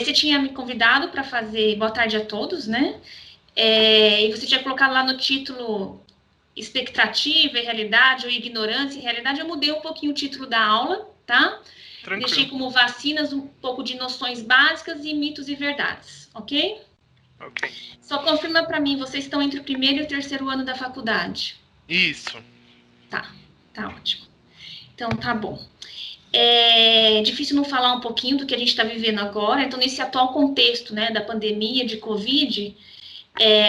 Você tinha me convidado para fazer boa tarde a todos, né? E você tinha colocado lá no título expectativa e realidade, ou ignorância e realidade. Eu mudei um pouquinho o título da aula, tá? Tranquilo. Deixei como vacinas um pouco de noções básicas e mitos e verdades, ok? Ok. Só confirma para mim, vocês estão entre o primeiro e o terceiro ano da faculdade? Isso. Tá ótimo. Então, tá bom. É difícil não falar um pouquinho do que a gente está vivendo agora. Então, nesse atual contexto, né, da pandemia de Covid,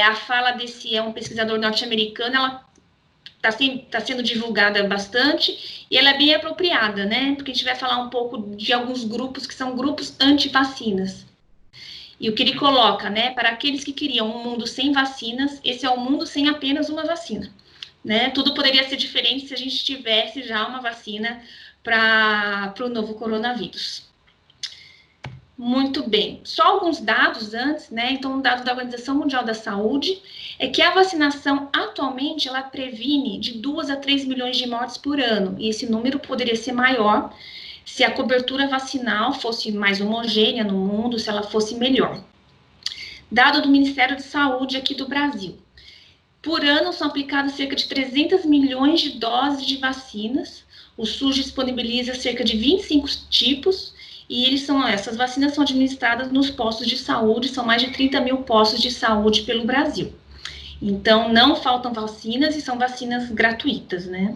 a fala desse um pesquisador norte-americano, ela está sendo divulgada bastante e ela é bem apropriada, né? Porque a gente vai falar um pouco de alguns grupos que são grupos anti-vacinas. E o que ele coloca, né? Para aqueles que queriam um mundo sem vacinas, esse é um mundo sem apenas uma vacina. Né? Tudo poderia ser diferente se a gente tivesse já uma vacina para o novo coronavírus. Muito bem. Só alguns dados antes, né? Então, um dado da Organização Mundial da Saúde é que a vacinação atualmente ela previne de 2 a 3 milhões de mortes por ano. E esse número poderia ser maior se a cobertura vacinal fosse mais homogênea no mundo, se ela fosse melhor. Dado do Ministério de Saúde aqui do Brasil. Por ano são aplicadas cerca de 300 milhões de doses de vacinas. O SUS disponibiliza cerca de 25 tipos e essas vacinas são administradas nos postos de saúde, são mais de 30 mil postos de saúde pelo Brasil. Então, não faltam vacinas e são vacinas gratuitas, né?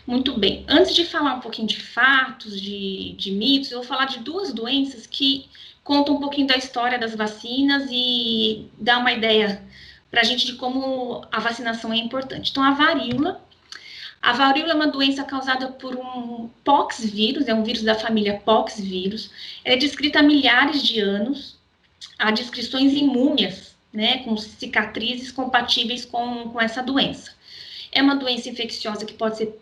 Muito bem. Antes de falar um pouquinho de fatos, de mitos, eu vou falar de duas doenças que contam um pouquinho da história das vacinas e dá uma ideia para a gente de como a vacinação é importante. Então, a varíola é uma doença causada por um pox vírus, é um vírus da família pox vírus. Ela é descrita há milhares de anos. Há descrições em múmias, né, com cicatrizes compatíveis com essa doença. É uma doença infecciosa que pode ser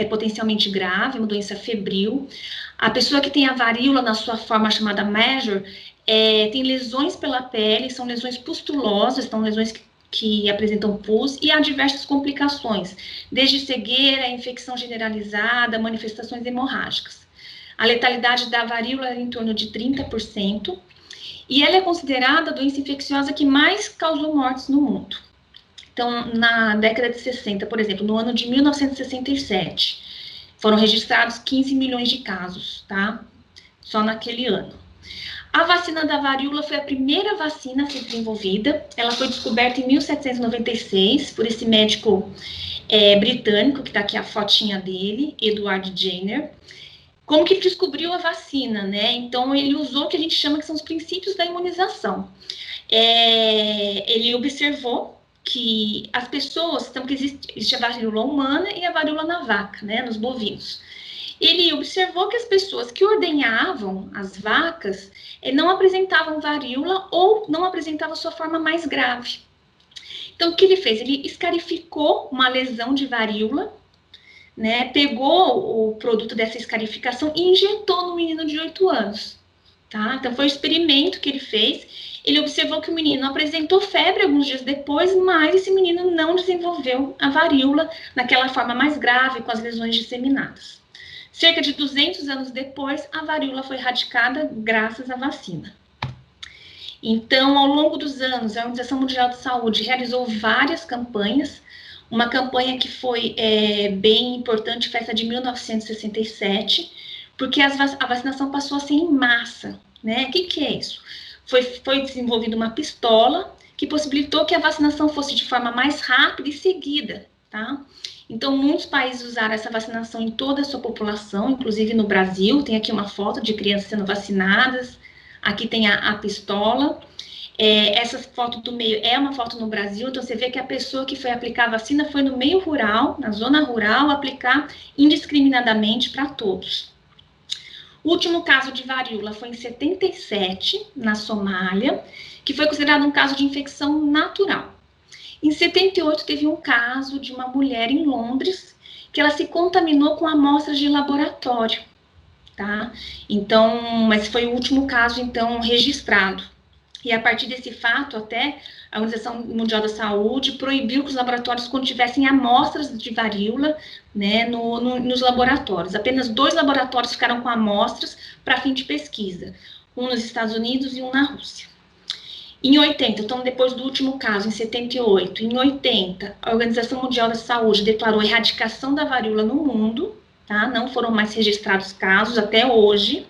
potencialmente grave, uma doença febril. A pessoa que tem a varíola na sua forma chamada major tem lesões pela pele, são lesões pustulosas, são lesões que apresentam pus, e há diversas complicações, desde cegueira, infecção generalizada, manifestações hemorrágicas. A letalidade da varíola é em torno de 30%, e ela é considerada a doença infecciosa que mais causou mortes no mundo. Então, na década de 60, por exemplo, no ano de 1967, foram registrados 15 milhões de casos, tá? Só naquele ano. A vacina da varíola foi a primeira vacina a ser desenvolvida. Ela foi descoberta em 1796 por esse médico britânico, que está aqui a fotinha dele, Edward Jenner. Como que ele descobriu a vacina, né? Então, ele usou o que a gente chama que são os princípios da imunização. Ele observou que as pessoas, então que existe a varíola humana e a varíola na vaca, né, nos bovinos. Ele observou que as pessoas que ordenhavam as vacas não apresentavam varíola ou não apresentavam sua forma mais grave. Então, o que ele fez? Ele escarificou uma lesão de varíola, né, pegou o produto dessa escarificação e injetou no menino de 8 anos. Tá? Então, foi um experimento que ele fez. Ele observou que o menino apresentou febre alguns dias depois, mas esse menino não desenvolveu a varíola naquela forma mais grave, com as lesões disseminadas. Cerca de 200 anos depois, a varíola foi erradicada graças à vacina. Então, ao longo dos anos, a Organização Mundial de Saúde realizou várias campanhas. Uma campanha que foi bem importante foi essa de 1967, porque a vacinação passou a ser em massa, né? O que é isso? Foi desenvolvida uma pistola que possibilitou que a vacinação fosse de forma mais rápida e seguida, tá? Então, muitos países usaram essa vacinação em toda a sua população, inclusive no Brasil. Tem aqui uma foto de crianças sendo vacinadas. Aqui tem a pistola. Essa foto do meio é uma foto no Brasil, então você vê que a pessoa que foi aplicar a vacina foi no meio rural, na zona rural, aplicar indiscriminadamente para todos. O último caso de varíola foi em 77, na Somália, que foi considerado um caso de infecção natural. Em 78, teve um caso de uma mulher em Londres que ela se contaminou com amostras de laboratório, tá? Então, mas foi o último caso, então, registrado. E a partir desse fato, até a Organização Mundial da Saúde proibiu que os laboratórios contivessem amostras de varíola, né, nos laboratórios. Apenas 2 laboratórios ficaram com amostras para fim de pesquisa, um nos Estados Unidos e um na Rússia. Em 80, então depois do último caso, em 78, em 80, a Organização Mundial da Saúde declarou a erradicação da varíola no mundo, tá? Não foram mais registrados casos até hoje.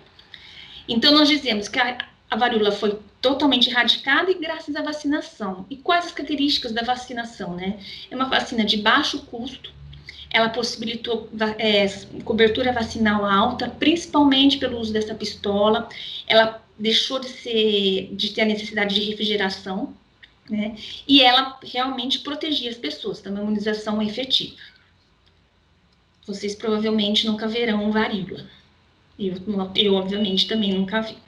Então, nós dizemos que a varíola foi totalmente erradicada e graças à vacinação. E quais as características da vacinação, né? É uma vacina de baixo custo, ela possibilitou cobertura vacinal alta, principalmente pelo uso dessa pistola, ela deixou de ter a necessidade de refrigeração, né? E ela realmente protegia as pessoas, então uma imunização efetiva. Vocês provavelmente nunca verão varíola. Eu obviamente, também nunca vi.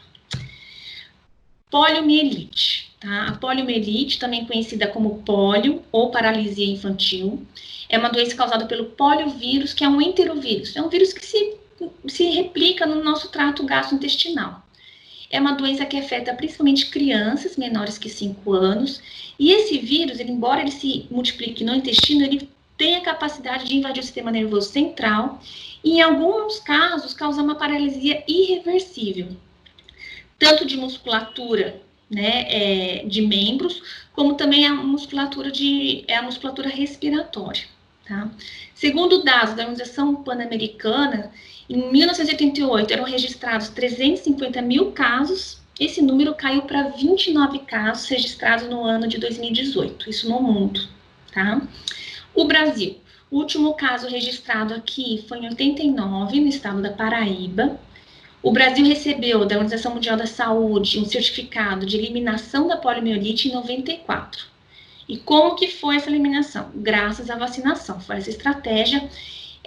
Poliomielite, tá? A poliomielite, também conhecida como pólio ou paralisia infantil, é uma doença causada pelo poliovírus, que é um enterovírus. É um vírus que se replica no nosso trato gastrointestinal. É uma doença que afeta principalmente crianças menores que 5 anos. E esse vírus, embora ele se multiplique no intestino, ele tem a capacidade de invadir o sistema nervoso central e, em alguns casos, causar uma paralisia irreversível, tanto de musculatura, né, de membros, como também a musculatura respiratória, tá? Segundo dados da Organização Pan-Americana, em 1988 eram registrados 350 mil casos, esse número caiu para 29 casos registrados no ano de 2018, isso no mundo, tá? O Brasil, o último caso registrado aqui foi em 89, no estado da Paraíba. O Brasil recebeu da Organização Mundial da Saúde um certificado de eliminação da poliomielite em 94. E como que foi essa eliminação? Graças à vacinação, foi essa estratégia.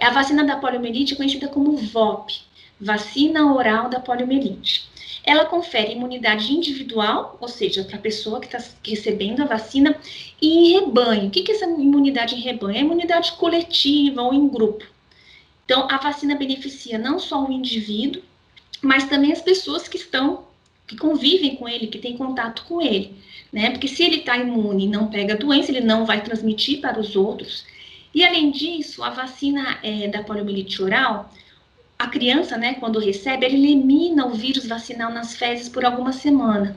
A vacina da poliomielite é conhecida como VOP, vacina oral da poliomielite. Ela confere imunidade individual, ou seja, para a pessoa que está recebendo a vacina, e em rebanho. O que é essa imunidade em rebanho? É imunidade coletiva ou em grupo. Então, a vacina beneficia não só o indivíduo, mas também as pessoas que convivem com ele, que têm contato com ele, né? Porque se ele está imune e não pega a doença, ele não vai transmitir para os outros. E, além disso, a vacina da poliomielite oral, a criança, né, quando recebe, ela elimina o vírus vacinal nas fezes por algumas semanas.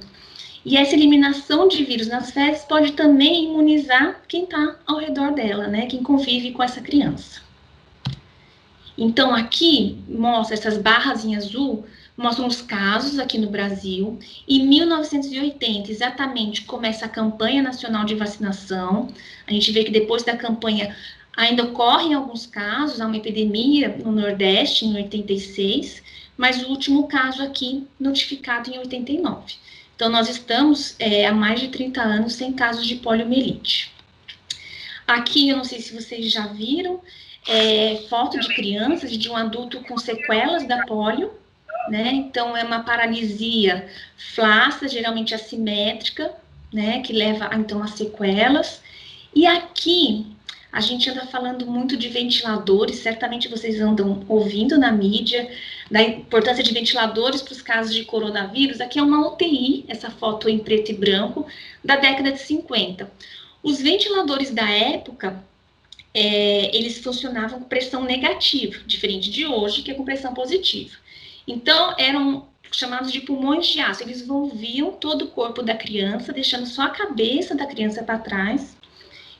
E essa eliminação de vírus nas fezes pode também imunizar quem está ao redor dela, né, quem convive com essa criança. Então, aqui mostra essas barras em azul, mostram os casos aqui no Brasil. Em 1980, exatamente, começa a campanha nacional de vacinação. A gente vê que depois da campanha ainda ocorrem alguns casos, há uma epidemia no Nordeste em 86, mas o último caso aqui notificado em 89. Então, nós estamos há mais de 30 anos sem casos de poliomielite. Aqui, eu não sei se vocês já viram, foto de crianças e de um adulto com sequelas da polio, né? Então, é uma paralisia flácida, geralmente assimétrica, né? Que leva, então, a sequelas. E aqui, a gente anda falando muito de ventiladores, certamente vocês andam ouvindo na mídia, da importância de ventiladores para os casos de coronavírus. Aqui é uma UTI, essa foto em preto e branco, da década de 50. Os ventiladores da época, eles funcionavam com pressão negativa, diferente de hoje, que é com pressão positiva. Então, eram chamados de pulmões de aço, eles envolviam todo o corpo da criança, deixando só a cabeça da criança para trás.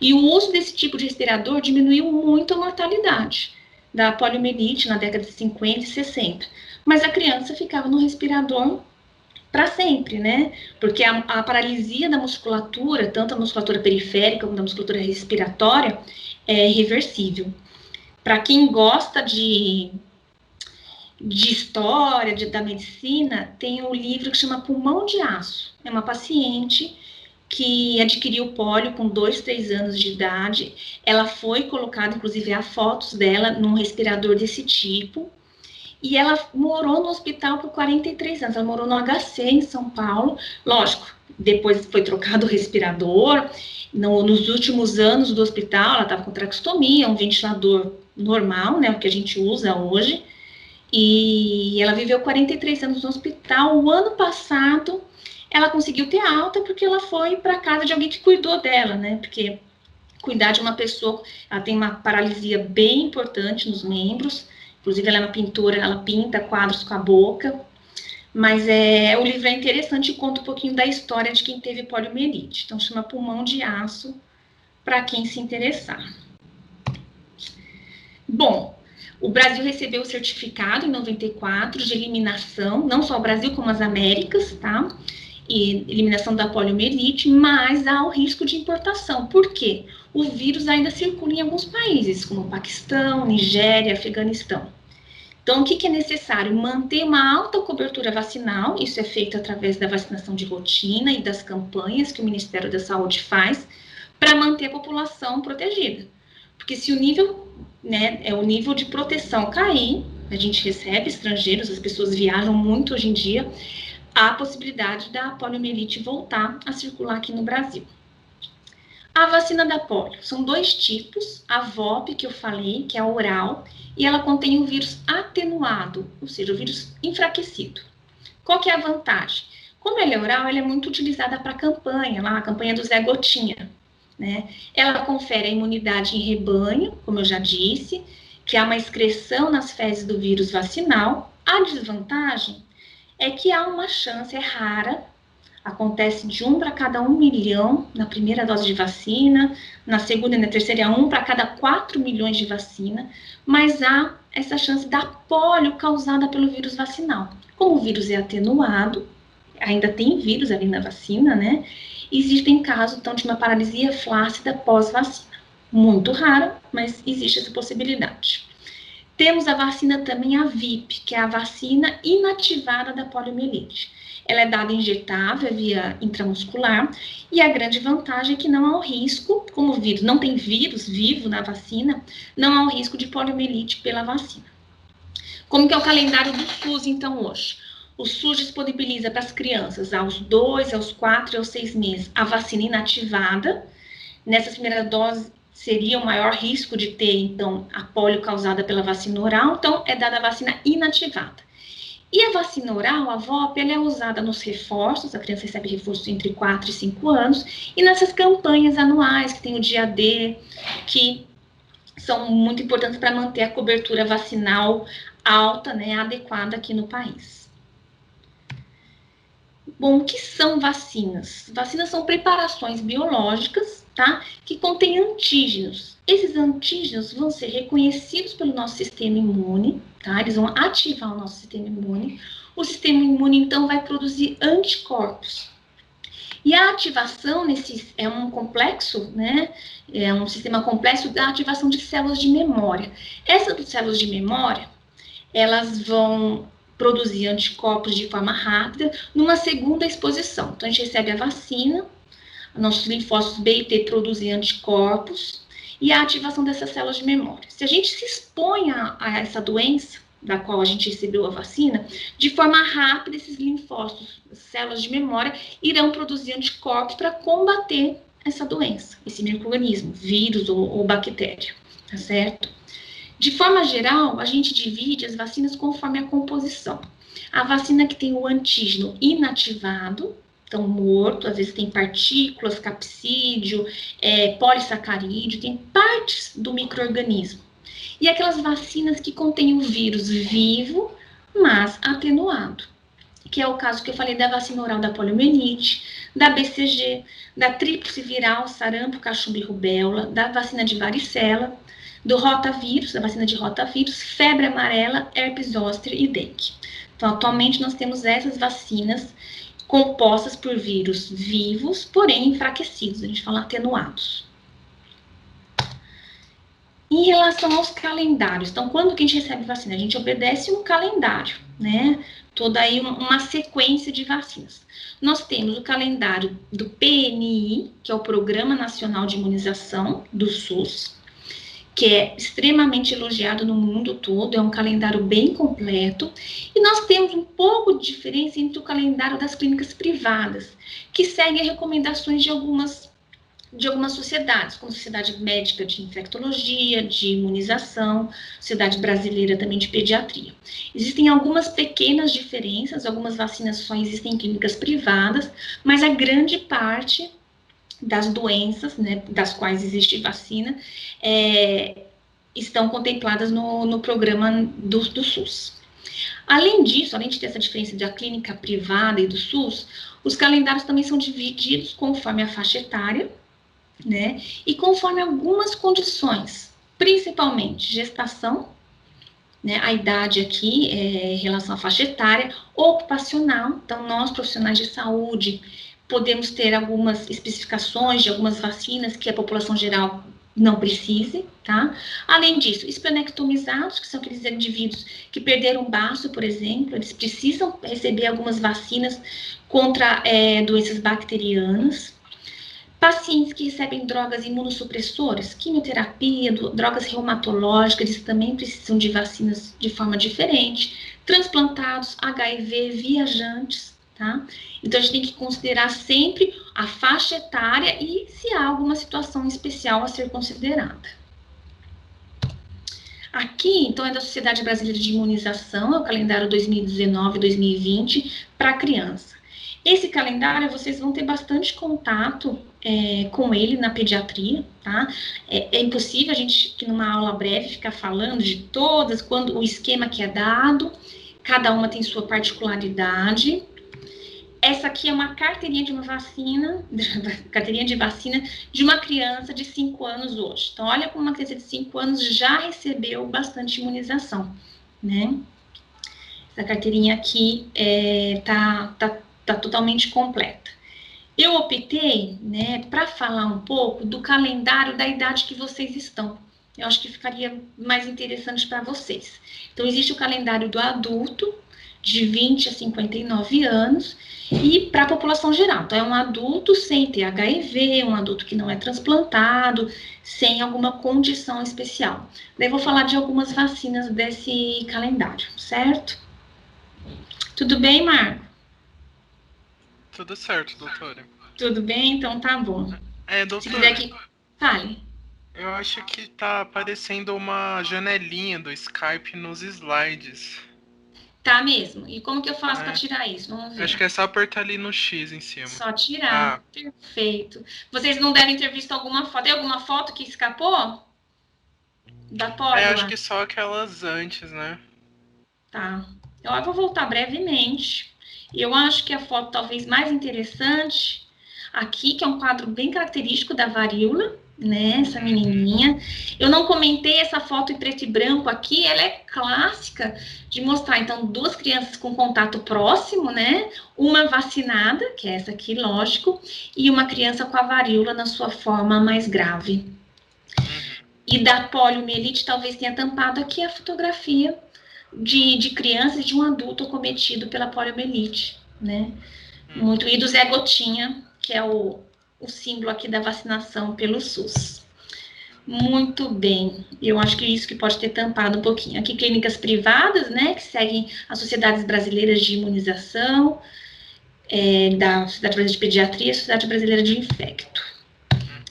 E o uso desse tipo de respirador diminuiu muito a mortalidade da poliomielite na década de 50 e 60. Mas a criança ficava no respirador para sempre, né? Porque a paralisia da musculatura, tanto a musculatura periférica como a musculatura respiratória, é irreversível. Para quem gosta de história, da medicina, tem um livro que chama Pulmão de Aço. É uma paciente que adquiriu pólio com 2, 3 anos de idade. Ela foi colocada, inclusive, há fotos dela num respirador desse tipo. E ela morou no hospital por 43 anos. Ela morou no HC, em São Paulo. Lógico, depois foi trocado o respirador. Nos últimos anos do hospital, ela estava com traqueostomia, um ventilador normal, né, o que a gente usa hoje. E ela viveu 43 anos no hospital. O ano passado, ela conseguiu ter alta porque ela foi para casa de alguém que cuidou dela, né? Porque cuidar de uma pessoa, ela tem uma paralisia bem importante nos membros, inclusive ela é uma pintora, ela pinta quadros com a boca, mas o livro é interessante e conta um pouquinho da história de quem teve poliomielite. Então, chama Pulmão de Aço, para quem se interessar. Bom, o Brasil recebeu o certificado em 94 de eliminação, não só o Brasil, como as Américas, tá? E eliminação da poliomielite, mas há o risco de importação. Por quê? O vírus ainda circula em alguns países, como Paquistão, Nigéria, Afeganistão. Então, o que é necessário? Manter uma alta cobertura vacinal, isso é feito através da vacinação de rotina e das campanhas que o Ministério da Saúde faz, para manter a população protegida. Porque se o nível, né, o nível de proteção cair, a gente recebe estrangeiros, as pessoas viajam muito hoje em dia, há a possibilidade da poliomielite voltar a circular aqui no Brasil. A vacina da polio, são 2 tipos, a VOP, que eu falei, que é a oral, e ela contém o vírus atenuado, ou seja, o vírus enfraquecido. Qual que é a vantagem? Como ela é oral, ela é muito utilizada para campanha, lá a campanha do Zé Gotinha, né? Ela confere a imunidade em rebanho, como eu já disse, que há uma excreção nas fezes do vírus vacinal. A desvantagem é que há uma chance, é rara, acontece de 1 para cada 1 milhão na primeira dose de vacina, na segunda e na terceira é 1 para cada 4 milhões de vacina, mas há essa chance da polio causada pelo vírus vacinal. Como o vírus é atenuado, ainda tem vírus ali na vacina, né? Existem casos, então, de uma paralisia flácida pós-vacina. Muito raro, mas existe essa possibilidade. Temos a vacina também, a VIP, que é a vacina inativada da poliomielite. Ela é dada injetável via intramuscular e a grande vantagem é que não há o risco, como o vírus não tem vírus vivo na vacina, não há o risco de poliomielite pela vacina. Como que é o calendário do SUS, então, hoje? O SUS disponibiliza para as crianças aos 2, aos 4 e aos 6 meses a vacina inativada. Nessa primeira dose seria o maior risco de ter, então, a polio causada pela vacina oral, então é dada a vacina inativada. E a vacina oral, a VOP, ela é usada nos reforços, a criança recebe reforços entre 4 e 5 anos, e nessas campanhas anuais, que tem o dia D, que são muito importantes para manter a cobertura vacinal alta, né, adequada aqui no país. Bom, o que são vacinas? Vacinas são preparações biológicas, tá, que contêm antígenos. Esses antígenos vão ser reconhecidos pelo nosso sistema imune, tá, eles vão ativar o nosso sistema imune. O sistema imune, então, vai produzir anticorpos. E a ativação é um complexo, né? É um sistema complexo da ativação de células de memória. Essas células de memória, elas vão produzir anticorpos de forma rápida numa segunda exposição. Então, a gente recebe a vacina, nossos linfócitos B e T produzem anticorpos e a ativação dessas células de memória. Se a gente se expõe a essa doença, da qual a gente recebeu a vacina, de forma rápida, esses linfócitos, células de memória, irão produzir anticorpos para combater essa doença, esse micro-organismo, vírus ou bactéria, tá certo? De forma geral, a gente divide as vacinas conforme a composição. A vacina que tem o antígeno inativado, então morto, às vezes tem partículas, capsídeo, polissacarídeo, tem partes do micro-organismo. E aquelas vacinas que contêm o vírus vivo, mas atenuado, que é o caso que eu falei da vacina oral da poliomielite, da BCG, da tríplice viral, sarampo, cachumba e rubéola, da vacina de varicela, do rotavírus, da vacina de rotavírus, febre amarela, herpes zoster e dengue. Então, atualmente nós temos essas vacinas compostas por vírus vivos, porém enfraquecidos, a gente fala atenuados. Em relação aos calendários, então, quando que a gente recebe vacina? A gente obedece um calendário, né? Toda aí uma sequência de vacinas. Nós temos o calendário do PNI, que é o Programa Nacional de Imunização do SUS, que é extremamente elogiado no mundo todo, é um calendário bem completo, e nós temos um pouco de diferença entre o calendário das clínicas privadas, que segue as recomendações de algumas de algumas sociedades, como a Sociedade Médica de Infectologia, de Imunização, Sociedade Brasileira também de Pediatria. Existem algumas pequenas diferenças, algumas vacinas só existem em clínicas privadas, mas a grande parte das doenças, né, das quais existe vacina, estão contempladas no programa do SUS. Além disso, além de ter essa diferença da clínica privada e do SUS, os calendários também são divididos conforme a faixa etária, né? E conforme algumas condições, principalmente gestação, né? A idade aqui em relação à faixa etária, ocupacional. Então, nós profissionais de saúde podemos ter algumas especificações de algumas vacinas que a população geral não precise, tá? Além disso, esplenectomizados, que são aqueles indivíduos que perderam o baço, por exemplo, eles precisam receber algumas vacinas contra doenças bacterianas. Pacientes que recebem drogas imunossupressoras, quimioterapia, drogas reumatológicas, eles também precisam de vacinas de forma diferente. Transplantados, HIV, viajantes, tá? Então, a gente tem que considerar sempre a faixa etária e se há alguma situação especial a ser considerada. Aqui, então, é da Sociedade Brasileira de Imunização, é o calendário 2019-2020 para criança. Esse calendário, vocês vão ter bastante contato com ele na pediatria, tá? É impossível a gente, que numa aula breve, ficar falando de todas, quando o esquema que é dado, cada uma tem sua particularidade. Essa aqui é uma carteirinha de uma vacina, carteirinha de vacina de uma criança de 5 anos hoje. Então, olha como uma criança de 5 anos já recebeu bastante imunização, né? Essa carteirinha aqui tá totalmente completa. Eu optei, né, para falar um pouco do calendário da idade que vocês estão. Eu acho que ficaria mais interessante para vocês. Então, existe o calendário do adulto, de 20 a 59 anos, e para a população geral. Então, é um adulto sem ter HIV, um adulto que não é transplantado, sem alguma condição especial. Daí, vou falar de algumas vacinas desse calendário, certo? Tudo bem, Marco? Tudo certo, doutora. Tudo bem? Então tá bom. Se quiser Doutora, que fale. eu acho que tá aparecendo uma janelinha do Skype nos slides. Tá mesmo. E como que eu faço para É, tirar isso? Vamos acho ver. que é só apertar ali no X em cima. Só tirar. Ah, Perfeito. Vocês não devem ter visto alguma foto. Tem alguma foto que escapou? Da polio acho lá? que só aquelas antes, né? Tá. Eu vou voltar brevemente. Eu acho que a foto talvez mais interessante aqui, que é um quadro bem característico da varíola, né? Essa Uhum. menininha. Eu não comentei essa foto em preto e branco aqui, ela é clássica de mostrar, então, duas crianças com contato próximo, né? Uma vacinada, que é essa aqui, lógico, e uma criança com a varíola na sua forma mais grave. Uhum. E da poliomielite, talvez tenha tampado aqui a fotografia de criança e de um adulto cometido pela poliomielite, né? Muito. Uhum. E do Zé Gotinha, que é o símbolo aqui da vacinação pelo SUS. Muito bem. Eu acho que isso que pode ter tampado um pouquinho. Aqui, clínicas privadas, né, que seguem as sociedades brasileiras de imunização, da Sociedade Brasileira de Pediatria e a Sociedade Brasileira de Infecto.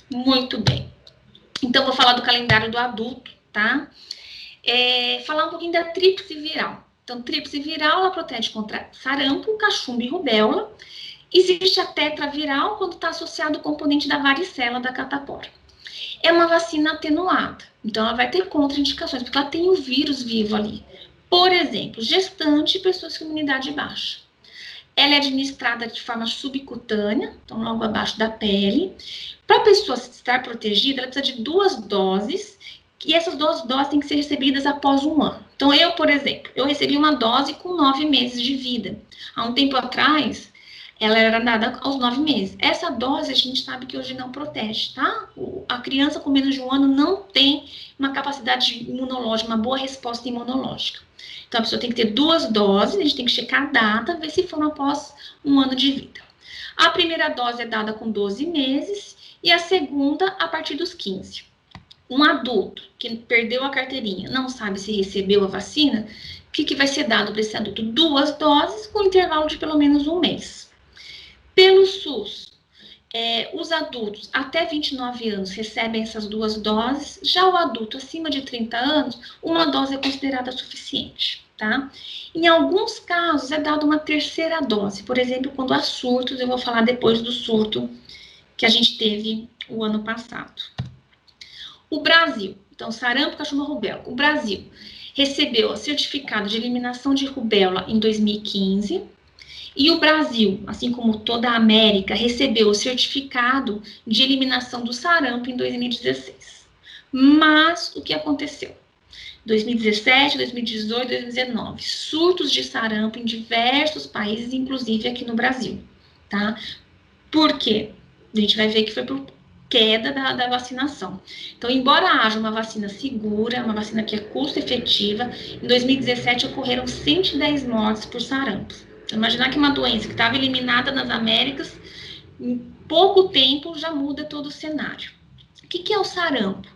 Muito bem. Então, vou falar do calendário do adulto, tá? Falar um pouquinho da tríplice viral. Então, tríplice viral, ela protege contra sarampo, cachumba e rubéola. Existe a tetraviral quando está associado ao componente da varicela da catapora. É uma vacina atenuada, então ela vai ter contraindicações, porque ela tem o vírus vivo ali. Por exemplo, gestante e pessoas com imunidade baixa. Ela é administrada de forma subcutânea, então logo abaixo da pele. Para a pessoa estar protegida, ela precisa de 2 doses, e essas 2 doses têm que ser recebidas após 1 ano. Então, eu, por exemplo, eu recebi uma dose com 9 meses de vida. Há um tempo atrás, ela era dada aos 9 meses. Essa dose a gente sabe que hoje não protege, tá? A criança com menos de 1 ano não tem uma capacidade imunológica, uma boa resposta imunológica. Então, a pessoa tem que ter 2 doses, a gente tem que checar a data, ver se foram após 1 ano de vida. A primeira dose é dada com 12 meses e a segunda a partir dos 15. Um adulto que perdeu a carteirinha, não sabe se recebeu a vacina, o que vai ser dado para esse adulto? 2 doses com intervalo de pelo menos 1 mês. Pelo SUS, Os adultos até 29 anos recebem essas 2 doses, já o adulto acima de 30 anos, uma dose é considerada suficiente, tá? Em alguns casos é dada uma terceira dose, por exemplo, quando há surtos, eu vou falar depois do surto que a gente teve o ano passado. O Brasil, então sarampo, cachumba, rubéola. O Brasil recebeu o certificado de eliminação de rubéola em 2015, e o Brasil, assim como toda a América, recebeu o certificado de eliminação do sarampo em 2016. Mas o que aconteceu? 2017, 2018, 2019, surtos de sarampo em diversos países, inclusive aqui no Brasil, tá? Por quê? A gente vai ver que foi por queda da vacinação. Então, embora haja uma vacina segura, uma vacina que é custo-efetiva, em 2017 ocorreram 110 mortes por sarampo. Então, imaginar que uma doença que estava eliminada nas Américas, em pouco tempo já muda todo o cenário. O que é o sarampo?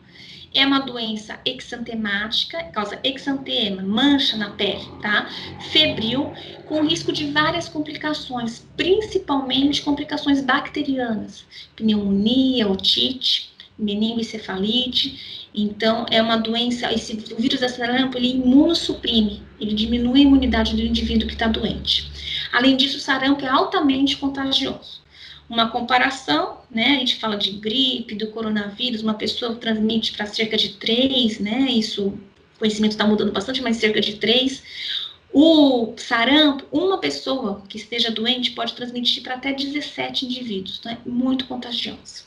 É uma doença exantemática, causa exantema, mancha na pele, tá? Febril, com risco de várias complicações, principalmente complicações bacterianas, pneumonia, otite, meningoencefalite. Então, é uma doença, o vírus da sarampo, ele imunossuprime, ele diminui a imunidade do indivíduo que está doente. Além disso, o sarampo é altamente contagioso. Uma comparação, né, a gente fala de gripe, do coronavírus, uma pessoa transmite para cerca de 3, né, isso, o conhecimento está mudando bastante, mas cerca de 3. O sarampo, uma pessoa que esteja doente pode transmitir para até 17 indivíduos, então é muito contagioso.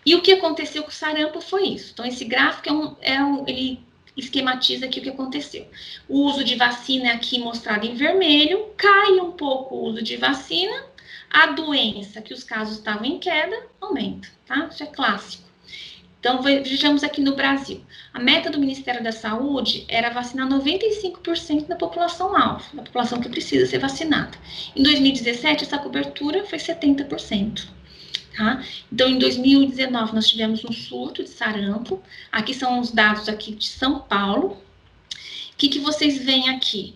E o que aconteceu com o sarampo foi isso. Então, esse gráfico ele esquematiza aqui o que aconteceu. O uso de vacina é aqui mostrado em vermelho, cai um pouco o uso de vacina, a doença, que os casos estavam em queda, aumenta, tá? Isso é clássico. Então, vejamos aqui no Brasil. A meta do Ministério da Saúde era vacinar 95% da população-alvo, da população que precisa ser vacinada. Em 2017, essa cobertura foi 70%. Tá? Então, em 2019, nós tivemos um surto de sarampo. Aqui são os dados aqui de São Paulo. O que vocês veem aqui?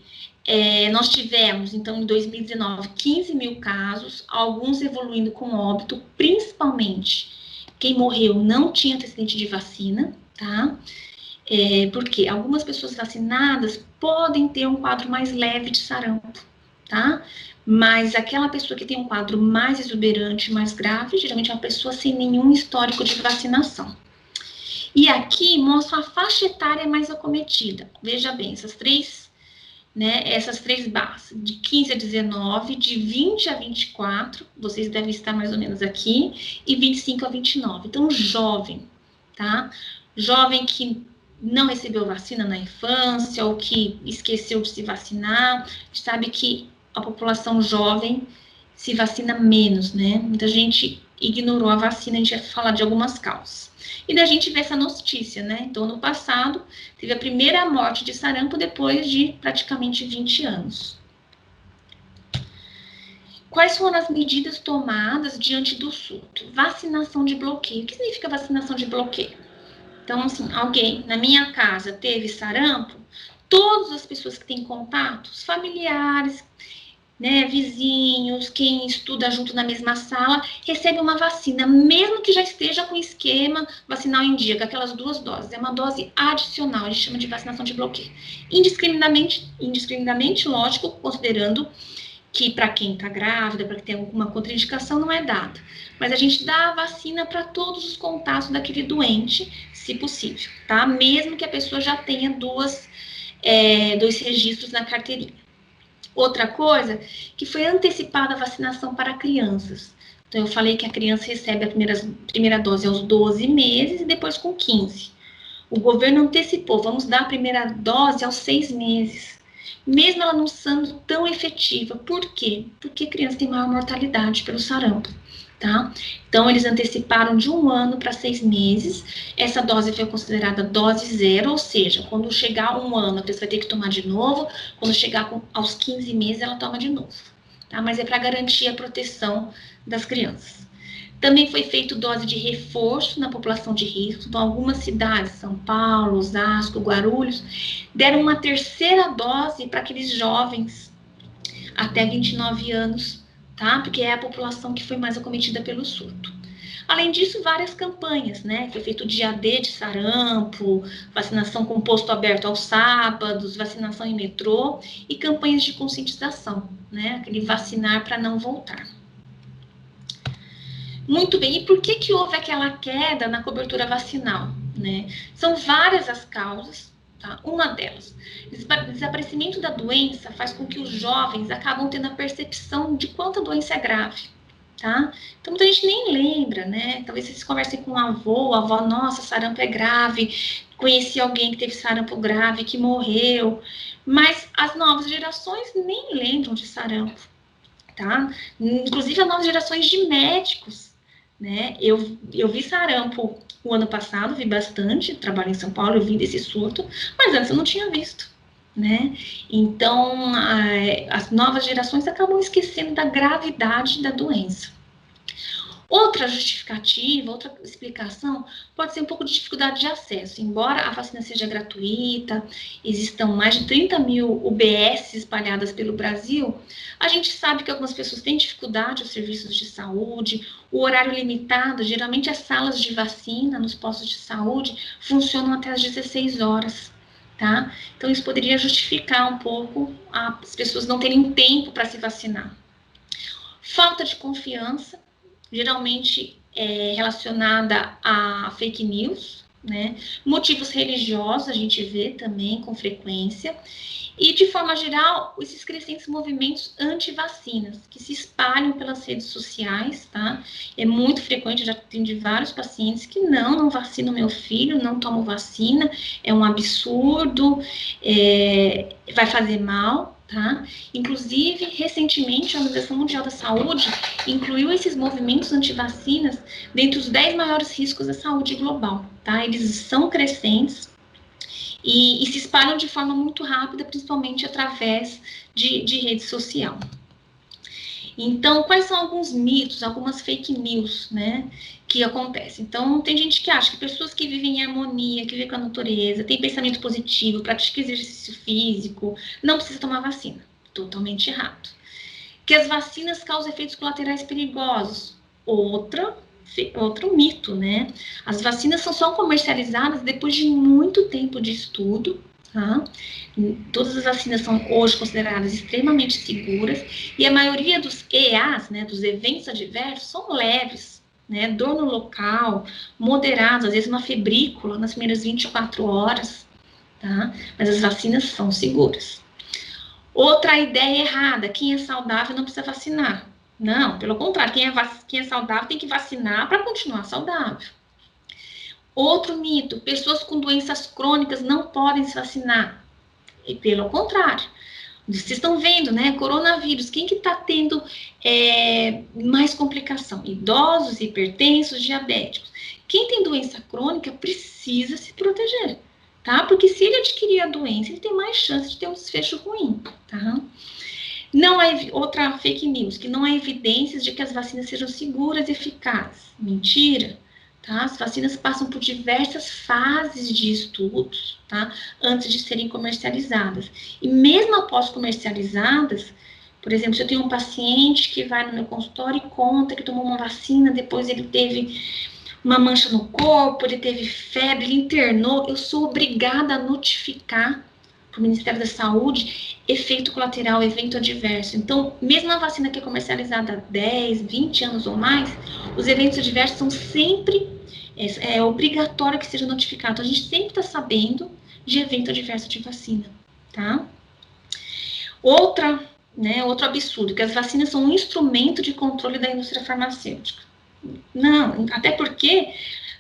Nós tivemos, então, em 2019, 15 mil casos, alguns evoluindo com óbito, principalmente quem morreu não tinha antecedente de vacina, tá? Porque algumas pessoas vacinadas podem ter um quadro mais leve de sarampo, tá? Mas aquela pessoa que tem um quadro mais exuberante, mais grave, geralmente é uma pessoa sem nenhum histórico de vacinação. E aqui mostra a faixa etária mais acometida. Veja bem, essas três barras, de 15 a 19, de 20 a 24, vocês devem estar mais ou menos aqui, e 25 a 29. Então, jovem, tá? Jovem que não recebeu vacina na infância, ou que esqueceu de se vacinar, a gente sabe que a população jovem se vacina menos, né? Muita gente ignorou a vacina, a gente vai falar de algumas causas. E da gente vê essa notícia, né? Então, no passado, teve a primeira morte de sarampo depois de praticamente 20 anos. Quais foram as medidas tomadas diante do surto? Vacinação de bloqueio. O que significa vacinação de bloqueio? Então, assim, alguém na minha casa teve sarampo, todas as pessoas que têm contatos, familiares, né, vizinhos, quem estuda junto na mesma sala, recebe uma vacina, mesmo que já esteja com esquema vacinal em dia, com aquelas 2 doses. É uma dose adicional, a gente chama de vacinação de bloqueio. Indiscriminadamente, lógico, considerando que para quem está grávida, para quem tem alguma contraindicação, não é dada. Mas a gente dá a vacina para todos os contatos daquele doente, se possível, tá? Mesmo que a pessoa já tenha 2 registros na carteirinha. Outra coisa, que foi antecipada a vacinação para crianças. Então, eu falei que a criança recebe a primeira dose aos 12 meses e depois com 15. O governo antecipou, vamos dar a primeira dose aos 6 meses. Mesmo ela não sendo tão efetiva. Por quê? Porque a criança tem maior mortalidade pelo sarampo. Tá? Então, eles anteciparam de 1 ano para 6 meses. Essa dose foi considerada dose zero, ou seja, quando chegar 1 ano, a pessoa vai ter que tomar de novo. Quando chegar aos 15 meses, ela toma de novo. Tá? Mas é para garantir a proteção das crianças. Também foi feito dose de reforço na população de risco. Então, algumas cidades, São Paulo, Osasco, Guarulhos, deram uma terceira dose para aqueles jovens até 29 anos, tá? Porque é a população que foi mais acometida pelo surto. Além disso, várias campanhas, né? Foi feito o dia D de sarampo, vacinação com posto aberto aos sábados, vacinação em metrô e campanhas de conscientização, né? Aquele vacinar para não voltar. Muito bem, e por que houve aquela queda na cobertura vacinal, né? São várias as causas, tá? Uma delas, desaparecimento da doença faz com que os jovens acabam tendo a percepção de quanto a doença é grave, tá? Então, muita gente nem lembra, né? Talvez vocês conversem com o avô, a avó, nossa, sarampo é grave, conheci alguém que teve sarampo grave, que morreu, mas as novas gerações nem lembram de sarampo, tá? Inclusive as novas gerações de médicos, né? Eu vi sarampo o ano passado, vi bastante, trabalho em São Paulo, eu vi desse surto, mas antes eu não tinha visto, né? Então, as novas gerações acabam esquecendo da gravidade da doença. Outra justificativa, outra explicação, pode ser um pouco de dificuldade de acesso. Embora a vacina seja gratuita, existam mais de 30 mil UBS espalhadas pelo Brasil, a gente sabe que algumas pessoas têm dificuldade aos serviços de saúde, o horário limitado, geralmente as salas de vacina nos postos de saúde funcionam até às 16 horas. Tá? Então, isso poderia justificar um pouco as pessoas não terem tempo para se vacinar. Falta de confiança, geralmente relacionada a fake news, né? Motivos religiosos a gente vê também com frequência. E, de forma geral, esses crescentes movimentos anti-vacinas, que se espalham pelas redes sociais, tá? É muito frequente, eu já atendi vários pacientes que não vacinam meu filho, não tomo vacina, é um absurdo, vai fazer mal, tá? Inclusive, recentemente, a Organização Mundial da Saúde incluiu esses movimentos anti-vacinas dentre os 10 maiores riscos da saúde global, tá? Eles são crescentes, e se espalham de forma muito rápida, principalmente através de rede social. Então, quais são alguns mitos, algumas fake news, né, que acontecem? Então, tem gente que acha que pessoas que vivem em harmonia, que vivem com a natureza, têm pensamento positivo, praticam exercício físico, não precisa tomar vacina. Totalmente errado. Que as vacinas causam efeitos colaterais perigosos. Outro mito, né? As vacinas são só comercializadas depois de muito tempo de estudo, tá? Todas as vacinas são hoje consideradas extremamente seguras e a maioria dos EAs, né, dos eventos adversos, são leves, né? Dor no local, moderado, às vezes uma febrícula nas primeiras 24 horas, tá? Mas as vacinas são seguras. Outra ideia errada, quem é saudável não precisa vacinar. Não, pelo contrário, quem é saudável tem que vacinar para continuar saudável. Outro mito, pessoas com doenças crônicas não podem se vacinar. E pelo contrário, vocês estão vendo, né, coronavírus, quem que está tendo mais complicação? Idosos, hipertensos, diabéticos. Quem tem doença crônica precisa se proteger, tá? Porque se ele adquirir a doença, ele tem mais chance de ter um desfecho ruim, tá? Não há outra fake news, que não há evidências de que as vacinas sejam seguras e eficazes. Mentira, tá? As vacinas passam por diversas fases de estudos, tá? Antes de serem comercializadas. E mesmo após comercializadas, por exemplo, se eu tenho um paciente que vai no meu consultório e conta que tomou uma vacina, depois ele teve uma mancha no corpo, ele teve febre, ele internou, eu sou obrigada a notificar para o Ministério da Saúde efeito colateral, evento adverso. Então, mesmo a vacina que é comercializada há 10, 20 anos ou mais, os eventos adversos são sempre, obrigatório que seja notificado. A gente sempre está sabendo de evento adverso de vacina, tá? Outro absurdo, que as vacinas são um instrumento de controle da indústria farmacêutica. Não, até porque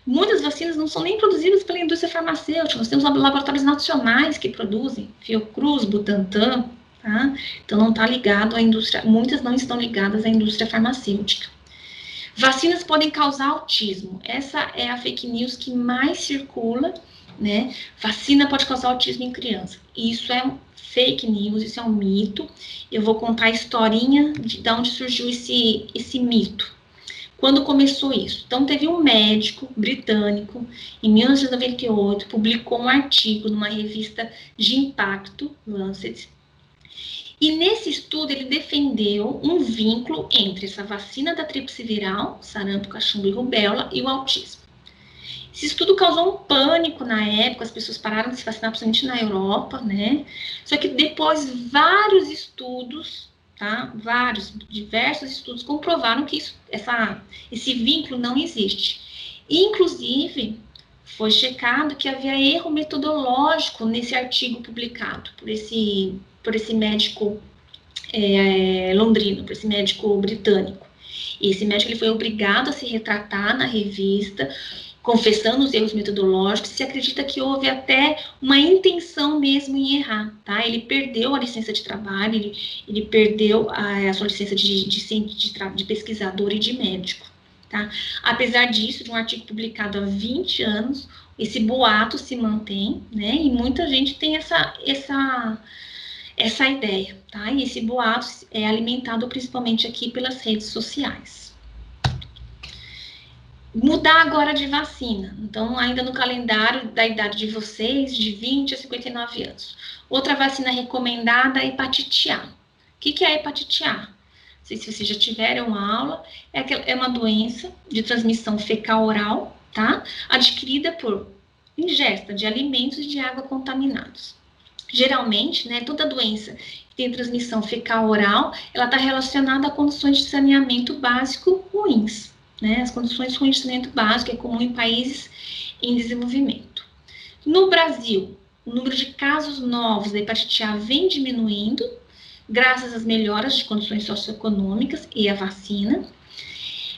muitas vacinas não são nem produzidas pela indústria farmacêutica. Nós temos laboratórios nacionais que produzem, Fiocruz, Butantan, tá? Então não está ligado à indústria, muitas não estão ligadas à indústria farmacêutica. Vacinas podem causar autismo. Essa é a fake news que mais circula, né? Vacina pode causar autismo em criança. Isso é fake news, isso é um mito. Eu vou contar a historinha de onde surgiu esse mito. Quando começou isso? Então, teve um médico britânico, em 1998, publicou um artigo numa revista de impacto, Lancet, E nesse estudo ele defendeu um vínculo entre essa vacina da tríplice viral, sarampo, cachumba e rubéola, e o autismo. Esse estudo causou um pânico na época, as pessoas pararam de se vacinar, principalmente na Europa, né? Só que depois vários estudos, tá? Diversos estudos comprovaram que esse vínculo não existe. Inclusive, foi checado que havia erro metodológico nesse artigo publicado por esse médico londrino, por esse médico britânico. E esse médico ele foi obrigado a se retratar na revista, confessando os erros metodológicos. Se acredita que houve até uma intenção mesmo em errar, tá? Ele perdeu a licença de trabalho, ele perdeu a sua licença de pesquisador e de médico, tá? Apesar disso, de um artigo publicado há 20 anos, esse boato se mantém, né? E muita gente tem essa ideia, tá? E esse boato é alimentado principalmente aqui pelas redes sociais. Mudar agora de vacina. Então, ainda no calendário da idade de vocês, de 20 a 59 anos. Outra vacina recomendada é a hepatite A. O que é a hepatite A? Não sei se vocês já tiveram uma aula. É uma doença de transmissão fecal-oral, tá? Adquirida por ingesta de alimentos e de água contaminados. Geralmente, né, toda doença que tem transmissão fecal-oral, ela está relacionada a condições de saneamento básico ruins. Né? As condições de saneamento básico é comum em países em desenvolvimento. No Brasil, o número de casos novos da hepatite A vem diminuindo, graças às melhoras de condições socioeconômicas e à vacina.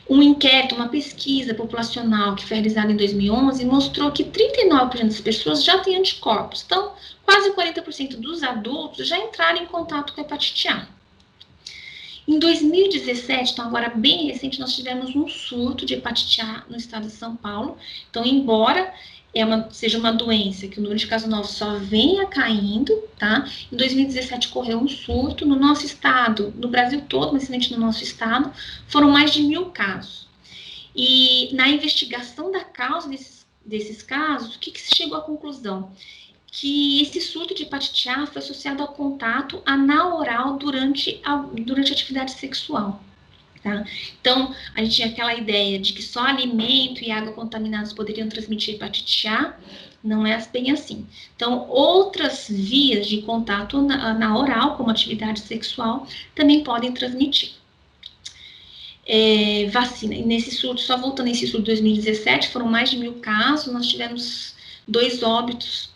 Um inquérito, uma pesquisa populacional que foi realizada em 2011 mostrou que 39% das pessoas já têm anticorpos. Então, quase 40% dos adultos já entraram em contato com a hepatite A. Em 2017, então agora bem recente, nós tivemos um surto de hepatite A no estado de São Paulo. Então, embora seja uma doença que o número de casos novos só venha caindo, tá? Em 2017 ocorreu um surto no nosso estado, no Brasil todo, mas principalmente no nosso estado, foram mais de 1.000 casos. E na investigação da causa desses casos, o que se chegou à conclusão? Que esse surto de hepatite A foi associado ao contato anal-oral durante a atividade sexual. Tá? Então, a gente tinha aquela ideia de que só alimento e água contaminados poderiam transmitir hepatite A, não é bem assim. Então, outras vias de contato anal-oral, como atividade sexual, também podem transmitir. Vacina. E nesse surto, só voltando nesse surto de 2017, foram mais de 1.000 casos, nós tivemos 2 óbitos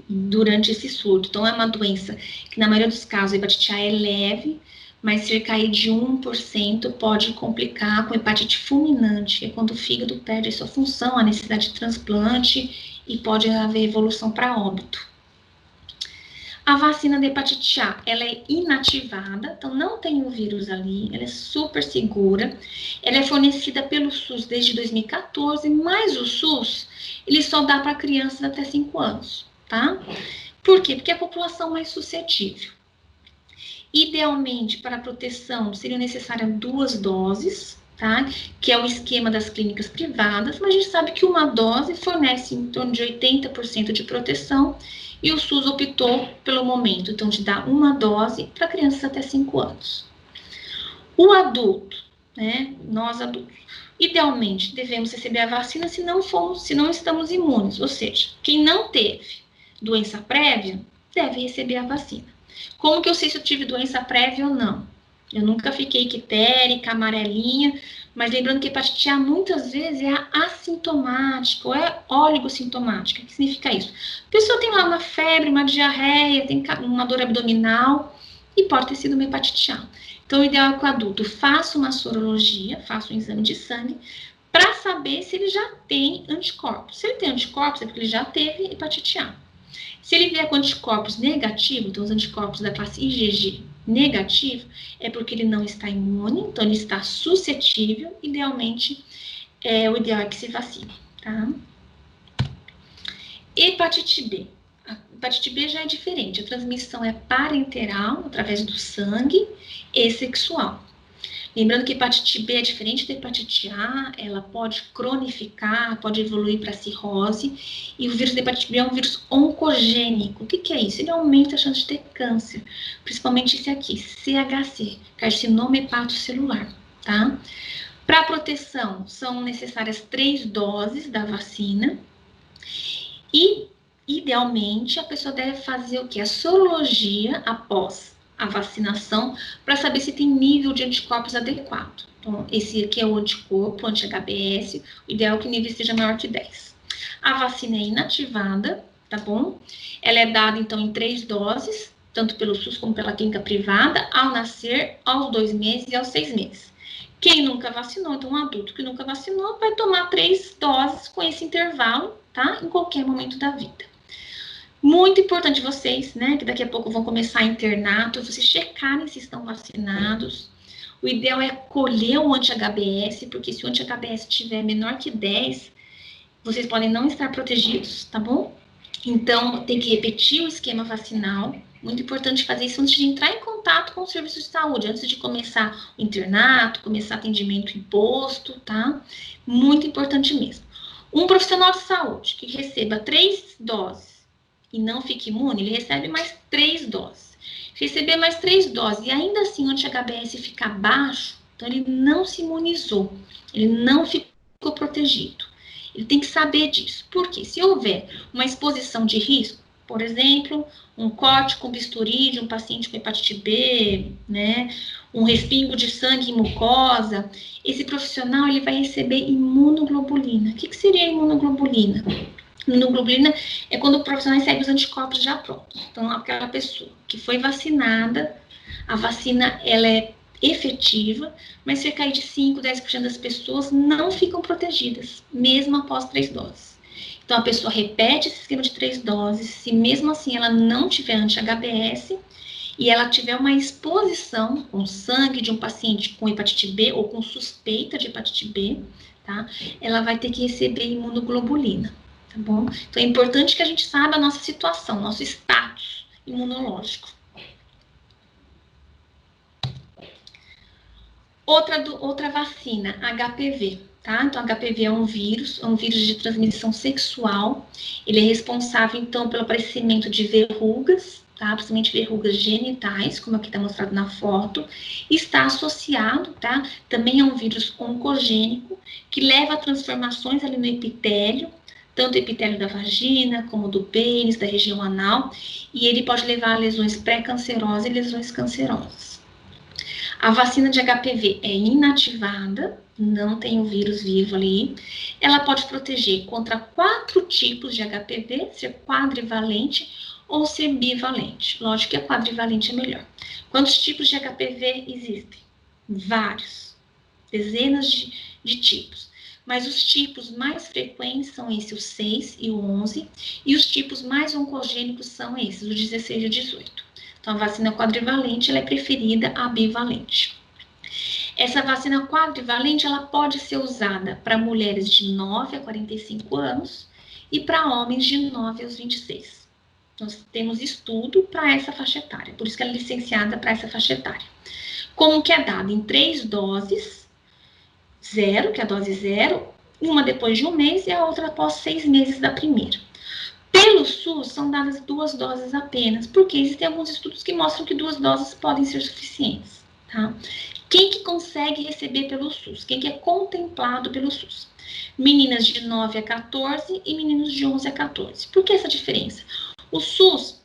durante esse surto. Então, é uma doença que, na maioria dos casos, a hepatite A é leve, mas cerca aí de 1% pode complicar com hepatite fulminante, que é quando o fígado perde a sua função, a necessidade de transplante, e pode haver evolução para óbito. A vacina da hepatite A, ela é inativada, então não tem o vírus ali, ela é super segura, ela é fornecida pelo SUS desde 2014, mas o SUS, ele só dá para crianças até 5 anos. Tá? Por quê? Porque é a população mais suscetível. Idealmente, para a proteção, seriam necessárias 2 doses, tá? Que é o esquema das clínicas privadas, mas a gente sabe que uma dose fornece em torno de 80% de proteção e o SUS optou pelo momento, então, de dar uma dose para crianças até 5 anos. O adulto, né? Nós adultos, idealmente devemos receber a vacina se não estamos imunes, ou seja, quem não teve doença prévia, deve receber a vacina. Como que eu sei se eu tive doença prévia ou não? Eu nunca fiquei ictérica, amarelinha, mas lembrando que a hepatite A muitas vezes é assintomática ou é oligossintomática. O que significa isso? A pessoa tem lá uma febre, uma diarreia, tem uma dor abdominal e pode ter sido uma hepatite A. Então, o ideal é que o adulto faça uma sorologia, faça um exame de sangue, para saber se ele já tem anticorpos. Se ele tem anticorpos, é porque ele já teve hepatite A. Se ele vier com anticorpos negativos, então os anticorpos da classe IgG negativo, é porque ele não está imune, então ele está suscetível, idealmente, o ideal é que se vacine, tá? Hepatite B. A hepatite B já é diferente, a transmissão é parenteral, através do sangue, e sexual. Lembrando que hepatite B é diferente da hepatite A, ela pode cronificar, pode evoluir para cirrose, e o vírus da hepatite B é um vírus oncogênico. O que é isso? Ele aumenta a chance de ter câncer, principalmente esse aqui, CHC, carcinoma hepatocelular, tá? Para proteção, são necessárias 3 doses da vacina, e, idealmente, a pessoa deve fazer o quê? A sorologia após a vacinação, para saber se tem nível de anticorpos adequado. Então, esse aqui é o anticorpo, anti-HBS, o ideal é que o nível seja maior que 10. A vacina é inativada, tá bom? Ela é dada, então, em 3 doses, tanto pelo SUS como pela clínica privada, ao nascer, aos 2 meses e aos 6 meses. Quem nunca vacinou, então um adulto que nunca vacinou, vai tomar 3 doses com esse intervalo, tá? Em qualquer momento da vida. Muito importante vocês, né, que daqui a pouco vão começar internato, vocês checarem se estão vacinados. O ideal é colher o anti-HBS, porque se o anti-HBS tiver menor que 10, vocês podem não estar protegidos, tá bom? Então, tem que repetir o esquema vacinal. Muito importante fazer isso antes de entrar em contato com o serviço de saúde, antes de começar o internato, começar atendimento em posto, tá? Muito importante mesmo. Um profissional de saúde que receba 3 doses e não fique imune, ele recebe mais 3 doses. Se receber mais 3 doses e ainda assim o anti-HBS ficar baixo, então ele não se imunizou, ele não ficou protegido. Ele tem que saber disso. Porque se houver uma exposição de risco, por exemplo, um corte com bisturi de um paciente com hepatite B, né, um respingo de sangue em mucosa, esse profissional ele vai receber imunoglobulina. O que seria a imunoglobulina? Imunoglobulina é quando o profissional recebe os anticorpos já prontos. Então, aquela pessoa que foi vacinada, a vacina ela é efetiva, mas cerca aí de 5, 10% das pessoas não ficam protegidas, mesmo após 3 doses. Então, a pessoa repete esse esquema de 3 doses, se mesmo assim ela não tiver anti-HBS, e ela tiver uma exposição com sangue de um paciente com hepatite B ou com suspeita de hepatite B, tá? Ela vai ter que receber imunoglobulina, tá bom? Então, é importante que a gente saiba a nossa situação, nosso status imunológico. Outra vacina, HPV, tá? Então, HPV é um vírus de transmissão sexual. Ele é responsável, então, pelo aparecimento de verrugas, tá? Principalmente verrugas genitais, como aqui está mostrado na foto. Está associado, tá? Também é um vírus oncogênico, que leva a transformações ali no epitélio, tanto o epitélio da vagina, como do pênis, da região anal, e ele pode levar a lesões pré-cancerosas e lesões cancerosas. A vacina de HPV é inativada, não tem o vírus vivo ali. Ela pode proteger contra 4 tipos de HPV, ser quadrivalente ou ser bivalente. Lógico que a quadrivalente é melhor. Quantos tipos de HPV existem? Vários, dezenas de tipos. Mas os tipos mais frequentes são esses, o 6 e o 11, e os tipos mais oncogênicos são esses, o 16 e o 18. Então, a vacina quadrivalente ela é preferida à bivalente. Essa vacina quadrivalente ela pode ser usada para mulheres de 9 a 45 anos e para homens de 9 aos 26. Nós temos estudo para essa faixa etária, por isso que ela é licenciada para essa faixa etária. Como que é dada? Em 3 doses, 0, que é a dose 0, uma depois de 1 mês e a outra após 6 meses da primeira. Pelo SUS, são dadas 2 doses apenas, porque existem alguns estudos que mostram que 2 doses podem ser suficientes, tá? Quem que consegue receber pelo SUS? Quem que é contemplado pelo SUS? Meninas de 9 a 14 e meninos de 11 a 14. Por que essa diferença? O SUS,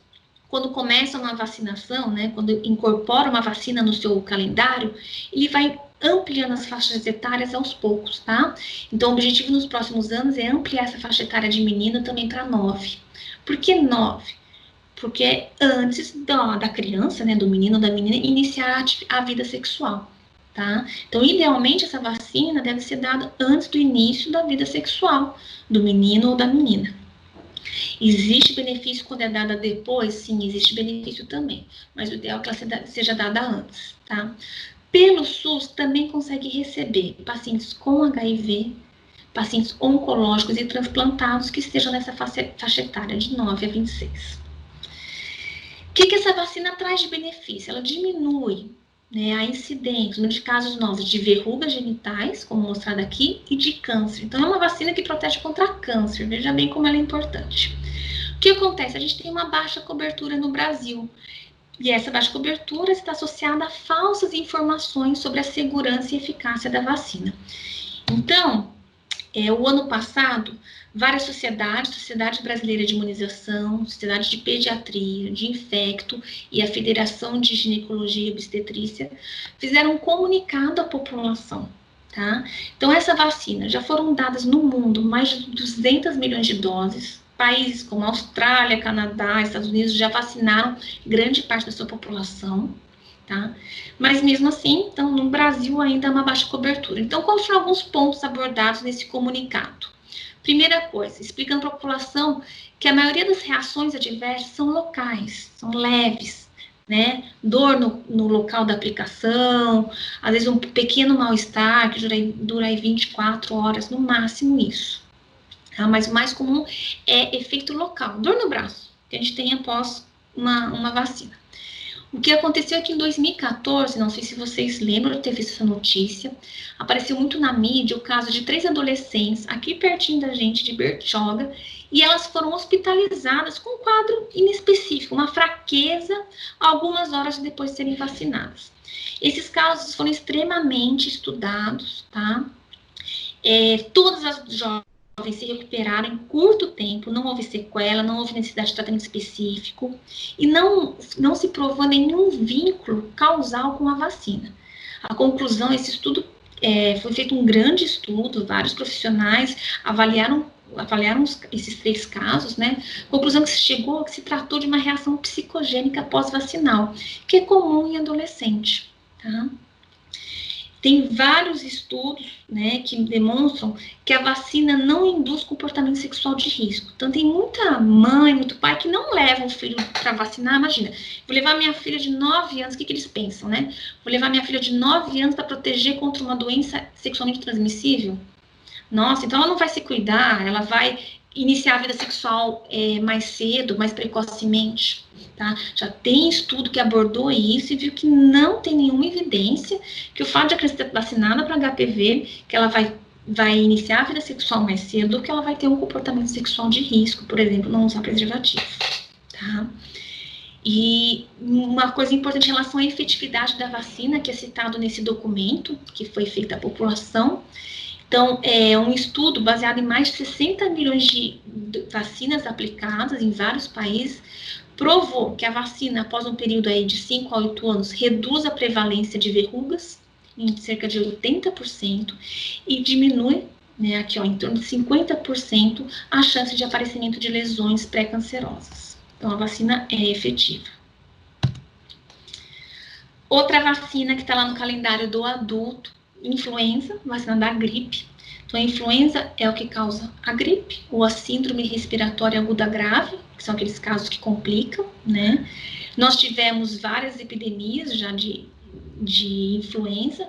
quando começa uma vacinação, né, quando incorpora uma vacina no seu calendário, ele vai ampliando as faixas etárias aos poucos, tá? Então, o objetivo nos próximos anos é ampliar essa faixa etária de menino também para 9. Por que 9? Porque é antes da criança, né, do menino ou da menina, iniciar a vida sexual, tá? Então, idealmente, essa vacina deve ser dada antes do início da vida sexual do menino ou da menina. Existe benefício quando é dada depois? Sim, existe benefício também, mas o ideal é que ela seja dada antes, tá? Pelo SUS, também consegue receber pacientes com HIV, pacientes oncológicos e transplantados que estejam nessa faixa etária de 9 a 26. O que essa vacina traz de benefício? Ela diminui né, a incidência, o número de casos novos de verrugas genitais, como mostrado aqui, e de câncer. Então, é uma vacina que protege contra câncer. Veja bem como ela é importante. O que acontece? A gente tem uma baixa cobertura no Brasil. E essa baixa cobertura está associada a falsas informações sobre a segurança e eficácia da vacina. Então, o ano passado, várias sociedades, Sociedade Brasileira de Imunização, Sociedade de Pediatria, de Infecto e a Federação de Ginecologia e Obstetrícia fizeram um comunicado à população, tá? Então, essa vacina, já foram dadas no mundo mais de 200 milhões de doses. Países como Austrália, Canadá, Estados Unidos já vacinaram grande parte da sua população, tá? Mas mesmo assim, então, no Brasil ainda há uma baixa cobertura. Então, quais foram alguns pontos abordados nesse comunicado? Primeira coisa, explicando para a população que a maioria das reações adversas são locais, são leves, né? Dor no local da aplicação, às vezes um pequeno mal-estar que dura aí 24 horas, no máximo isso. Tá? Mas o mais comum é efeito local, dor no braço, que a gente tem após uma vacina. O que aconteceu é que em 2014, não sei se vocês lembram de ter visto essa notícia, apareceu muito na mídia o caso de 3 adolescentes, aqui pertinho da gente, de Bertioga, e elas foram hospitalizadas com um quadro inespecífico, uma fraqueza, algumas horas depois de serem vacinadas. Esses casos foram extremamente estudados, tá? Todas as jovens se recuperaram em curto tempo, não houve sequela, não houve necessidade de tratamento específico e não se provou nenhum vínculo causal com a vacina. A conclusão, esse estudo, foi feito um grande estudo, vários profissionais avaliaram esses 3 casos, né? Conclusão que se chegou que se tratou de uma reação psicogênica pós-vacinal, que é comum em adolescente, tá? Tem vários estudos, né, que demonstram que a vacina não induz comportamento sexual de risco. Então, tem muita mãe, muito pai que não leva o filho para vacinar. Imagina, vou levar minha filha de 9 anos, o que eles pensam, né? Vou levar minha filha de 9 anos para proteger contra uma doença sexualmente transmissível? Nossa, então ela não vai se cuidar, ela vai iniciar a vida sexual mais cedo, mais precocemente, tá? Já tem estudo que abordou isso e viu que não tem nenhuma evidência que o fato de a criança ter vacinada para HPV, que ela vai iniciar a vida sexual mais cedo, ou que ela vai ter um comportamento sexual de risco, por exemplo, não usar preservativo, tá? E uma coisa importante em relação à efetividade da vacina, que é citado nesse documento, que foi feito à população. Então, é um estudo baseado em mais de 60 milhões de vacinas aplicadas em vários países, provou que a vacina, após um período aí de 5 a 8 anos, reduz a prevalência de verrugas em cerca de 80% e diminui, né, aqui ó, em torno de 50% a chance de aparecimento de lesões pré-cancerosas. Então, a vacina é efetiva. Outra vacina que está lá no calendário do adulto, influenza, vacina da gripe. Então, a influenza é o que causa a gripe, ou a síndrome respiratória aguda grave, que são aqueles casos que complicam, né? Nós tivemos várias epidemias já de influenza,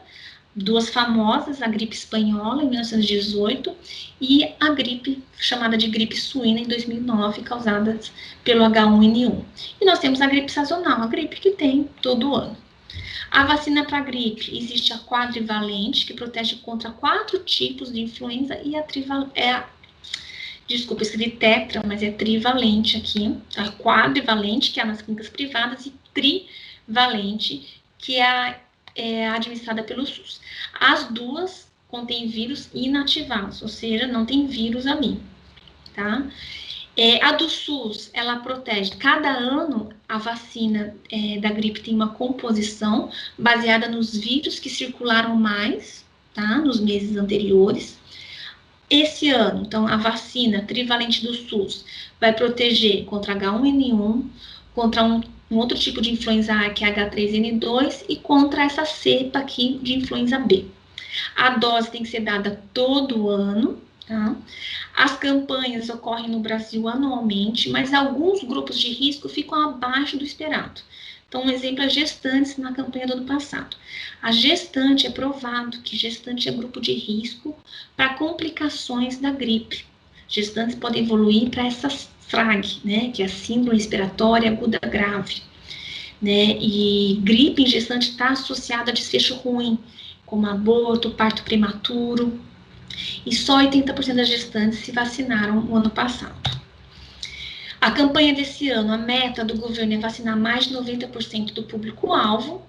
2 famosas, a gripe espanhola, em 1918, e a gripe chamada de gripe suína, em 2009, causada pelo H1N1. E nós temos a gripe sazonal, a gripe que tem todo ano. A vacina para gripe, existe a quadrivalente, que protege contra 4 tipos de influenza, e a trivalente, desculpa, escrevi tetra, mas é trivalente aqui, a quadrivalente, que é nas clínicas privadas, e trivalente, que é administrada pelo SUS. As duas contêm vírus inativados, ou seja, não tem vírus ali, tá? A do SUS, ela protege. Cada ano, a vacina da gripe tem uma composição baseada nos vírus que circularam mais, tá? Nos meses anteriores. Esse ano, então, a vacina trivalente do SUS vai proteger contra H1N1, contra um outro tipo de influenza A, que é H3N2, e contra essa cepa aqui de influenza B. A dose tem que ser dada todo ano, tá? As campanhas ocorrem no Brasil anualmente, mas alguns grupos de risco ficam abaixo do esperado. Então, um exemplo é gestantes na campanha do ano passado. A gestante, é provado que gestante é grupo de risco para complicações da gripe. Gestantes podem evoluir para essa FRAG, né, que é a síndrome respiratória aguda grave. né? E gripe em gestante está associada a desfecho ruim, como aborto, parto prematuro. E só 80% das gestantes se vacinaram no ano passado. A campanha desse ano, a meta do governo é vacinar mais de 90% do público-alvo.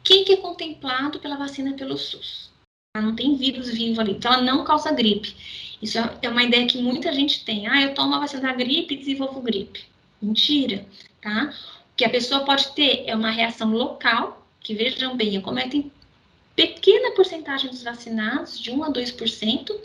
Quem que é contemplado pela vacina pelo SUS? Não tem vírus vivo ali, então ela não causa gripe. Isso é uma ideia que muita gente tem. Eu tomo a vacina da gripe e desenvolvo gripe. Mentira, tá? O que a pessoa pode ter é uma reação local, que vejam bem, acometem pequena porcentagem dos vacinados, de 1 a 2%,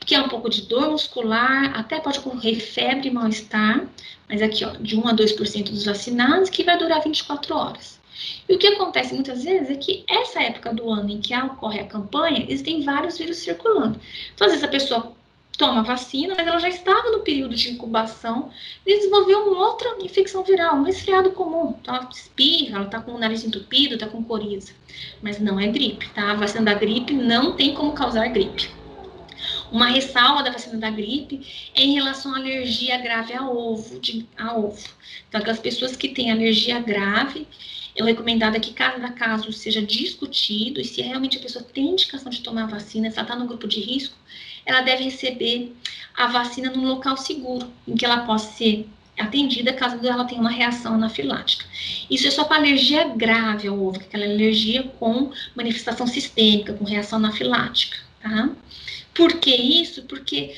que é um pouco de dor muscular, até pode ocorrer febre e mal-estar, mas aqui, ó, de 1 a 2% dos vacinados, que vai durar 24 horas. E o que acontece muitas vezes é que essa época do ano em que ocorre a campanha, existem vários vírus circulando. Então, às vezes a pessoa toma a vacina, mas ela já estava no período de incubação e desenvolveu uma outra infecção viral, um resfriado comum. Então, ela espirra, ela está com o nariz entupido, está com coriza. Mas não é gripe, tá? A vacina da gripe não tem como causar gripe. Uma ressalva da vacina da gripe é em relação à alergia grave a ovo. Então, aquelas pessoas que têm alergia grave, é recomendado que cada caso seja discutido e se realmente a pessoa tem indicação de tomar a vacina, se ela está no grupo de risco, ela deve receber a vacina num local seguro, em que ela possa ser atendida caso ela tenha uma reação anafilática. Isso é só para alergia grave ao ovo, aquela alergia com manifestação sistêmica, com reação anafilática, tá? Por que isso? Porque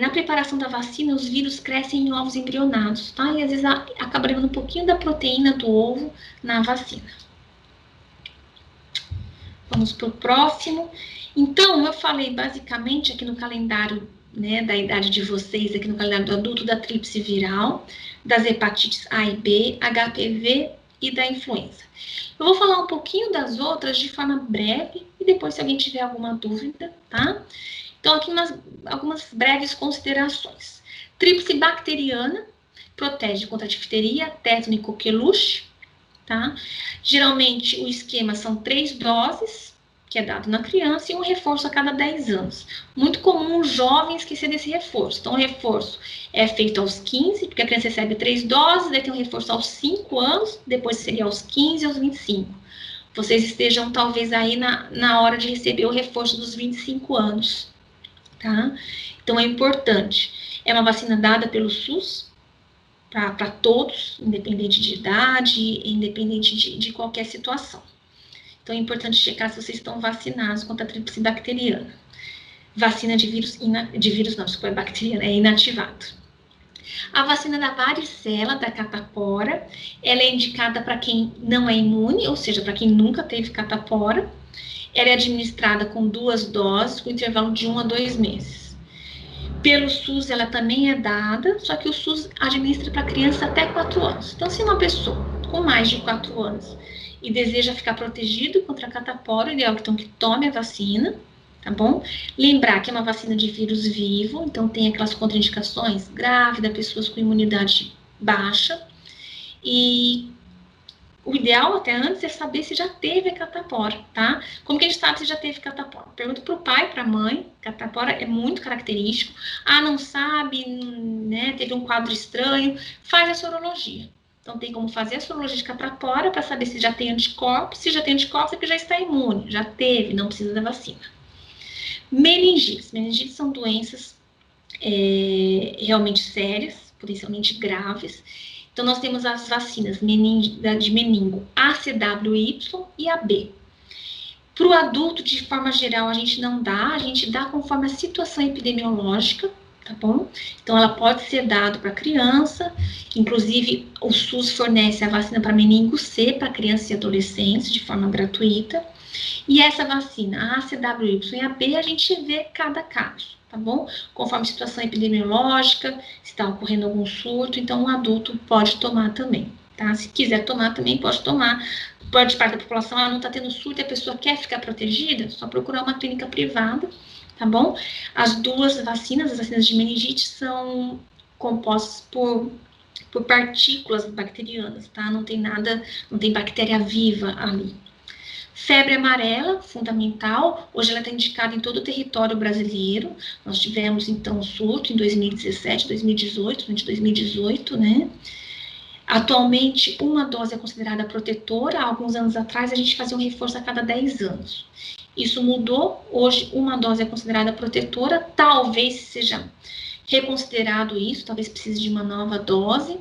na preparação da vacina, os vírus crescem em ovos embrionados, tá? E às vezes acaba levando um pouquinho da proteína do ovo na vacina. Vamos para o próximo. Então, eu falei basicamente aqui no calendário, né, da idade de vocês, aqui no calendário do adulto, da tríplice viral, das hepatites A e B, HPV e da influenza. Eu vou falar um pouquinho das outras de forma breve e depois, se alguém tiver alguma dúvida, tá? Então, aqui algumas breves considerações. Tríplice bacteriana protege contra a difteria, tétano e coqueluche, tá? Geralmente, o esquema são 3 doses, que é dado na criança, e um reforço a cada 10 anos. Muito comum os jovens esquecer desse reforço. Então, o reforço é feito aos 15, porque a criança recebe 3 doses, daí tem um reforço aos 5 anos, depois seria aos 15 e aos 25. Vocês estejam, talvez, aí na hora de receber o reforço dos 25 anos. Tá? Então, é importante. É uma vacina dada pelo SUS para todos, independente de idade, independente de qualquer situação. Então, é importante checar se vocês estão vacinados contra a tríplice bacteriana. Vacina de vírus não, desculpa, é bacteriana, é inativado. A vacina da varicela, da catapora, ela é indicada para quem não é imune, ou seja, para quem nunca teve catapora. Ela é administrada com 2 doses, com intervalo de 1 a 2 meses. Pelo SUS, ela também é dada, só que o SUS administra para criança até 4 anos. Então, se uma pessoa com mais de 4 anos e deseja ficar protegido contra a catapora, o ideal é que tome a vacina, tá bom? Lembrar que é uma vacina de vírus vivo, então tem aquelas contraindicações, grávida, pessoas com imunidade baixa, e o ideal até antes é saber se já teve a catapora, tá? Como que a gente sabe se já teve catapora? Pergunta para o pai, para a mãe. Catapora é muito característico. Não sabe, né? Teve um quadro estranho. Faz a sorologia. Então, tem como fazer a sorologia de catapora para saber se já tem anticorpos. Se já tem anticorpos, é porque já está imune. Já teve, não precisa da vacina. Meningites. Meningites são doenças realmente sérias, potencialmente graves. Então, nós temos as vacinas de meningo ACWY e AB. Para o adulto, de forma geral, a gente não dá, a gente dá conforme a situação epidemiológica, tá bom? Então, ela pode ser dada para criança, inclusive o SUS fornece a vacina para meningo C para crianças e adolescentes de forma gratuita. E essa vacina, a ACWY e a B, a gente vê cada caso, tá bom? Conforme a situação epidemiológica, se está ocorrendo algum surto, então um adulto pode tomar também, tá? Se quiser tomar também, pode tomar. Pode parte da população, não está tendo surto e a pessoa quer ficar protegida, só procurar uma clínica privada, tá bom? As duas vacinas, as vacinas de meningite, são compostas por partículas bacterianas, tá? Não tem nada, não tem bactéria viva ali. Febre amarela, fundamental, hoje ela está indicada em todo o território brasileiro. Nós tivemos, então, surto em 2017, 2018, durante 2018, né? Atualmente, uma dose é considerada protetora. Há alguns anos atrás, a gente fazia um reforço a cada 10 anos. Isso mudou. Hoje, uma dose é considerada protetora. Talvez seja reconsiderado isso, talvez precise de uma nova dose.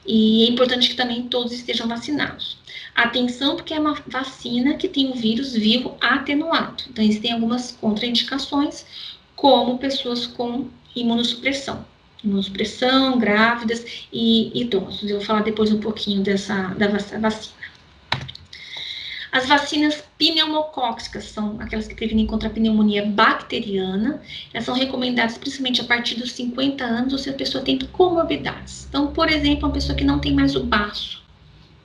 E é importante que também todos estejam vacinados. Atenção, porque é uma vacina que tem o vírus vivo atenuado. Então, existem algumas contraindicações, como pessoas com imunossupressão, grávidas e idosos. Eu vou falar depois um pouquinho da vacina. As vacinas pneumocóccicas são aquelas que previnem contra a pneumonia bacteriana. Elas são recomendadas principalmente a partir dos 50 anos ou se a pessoa tem comorbidades. Então, por exemplo, uma pessoa que não tem mais o baço,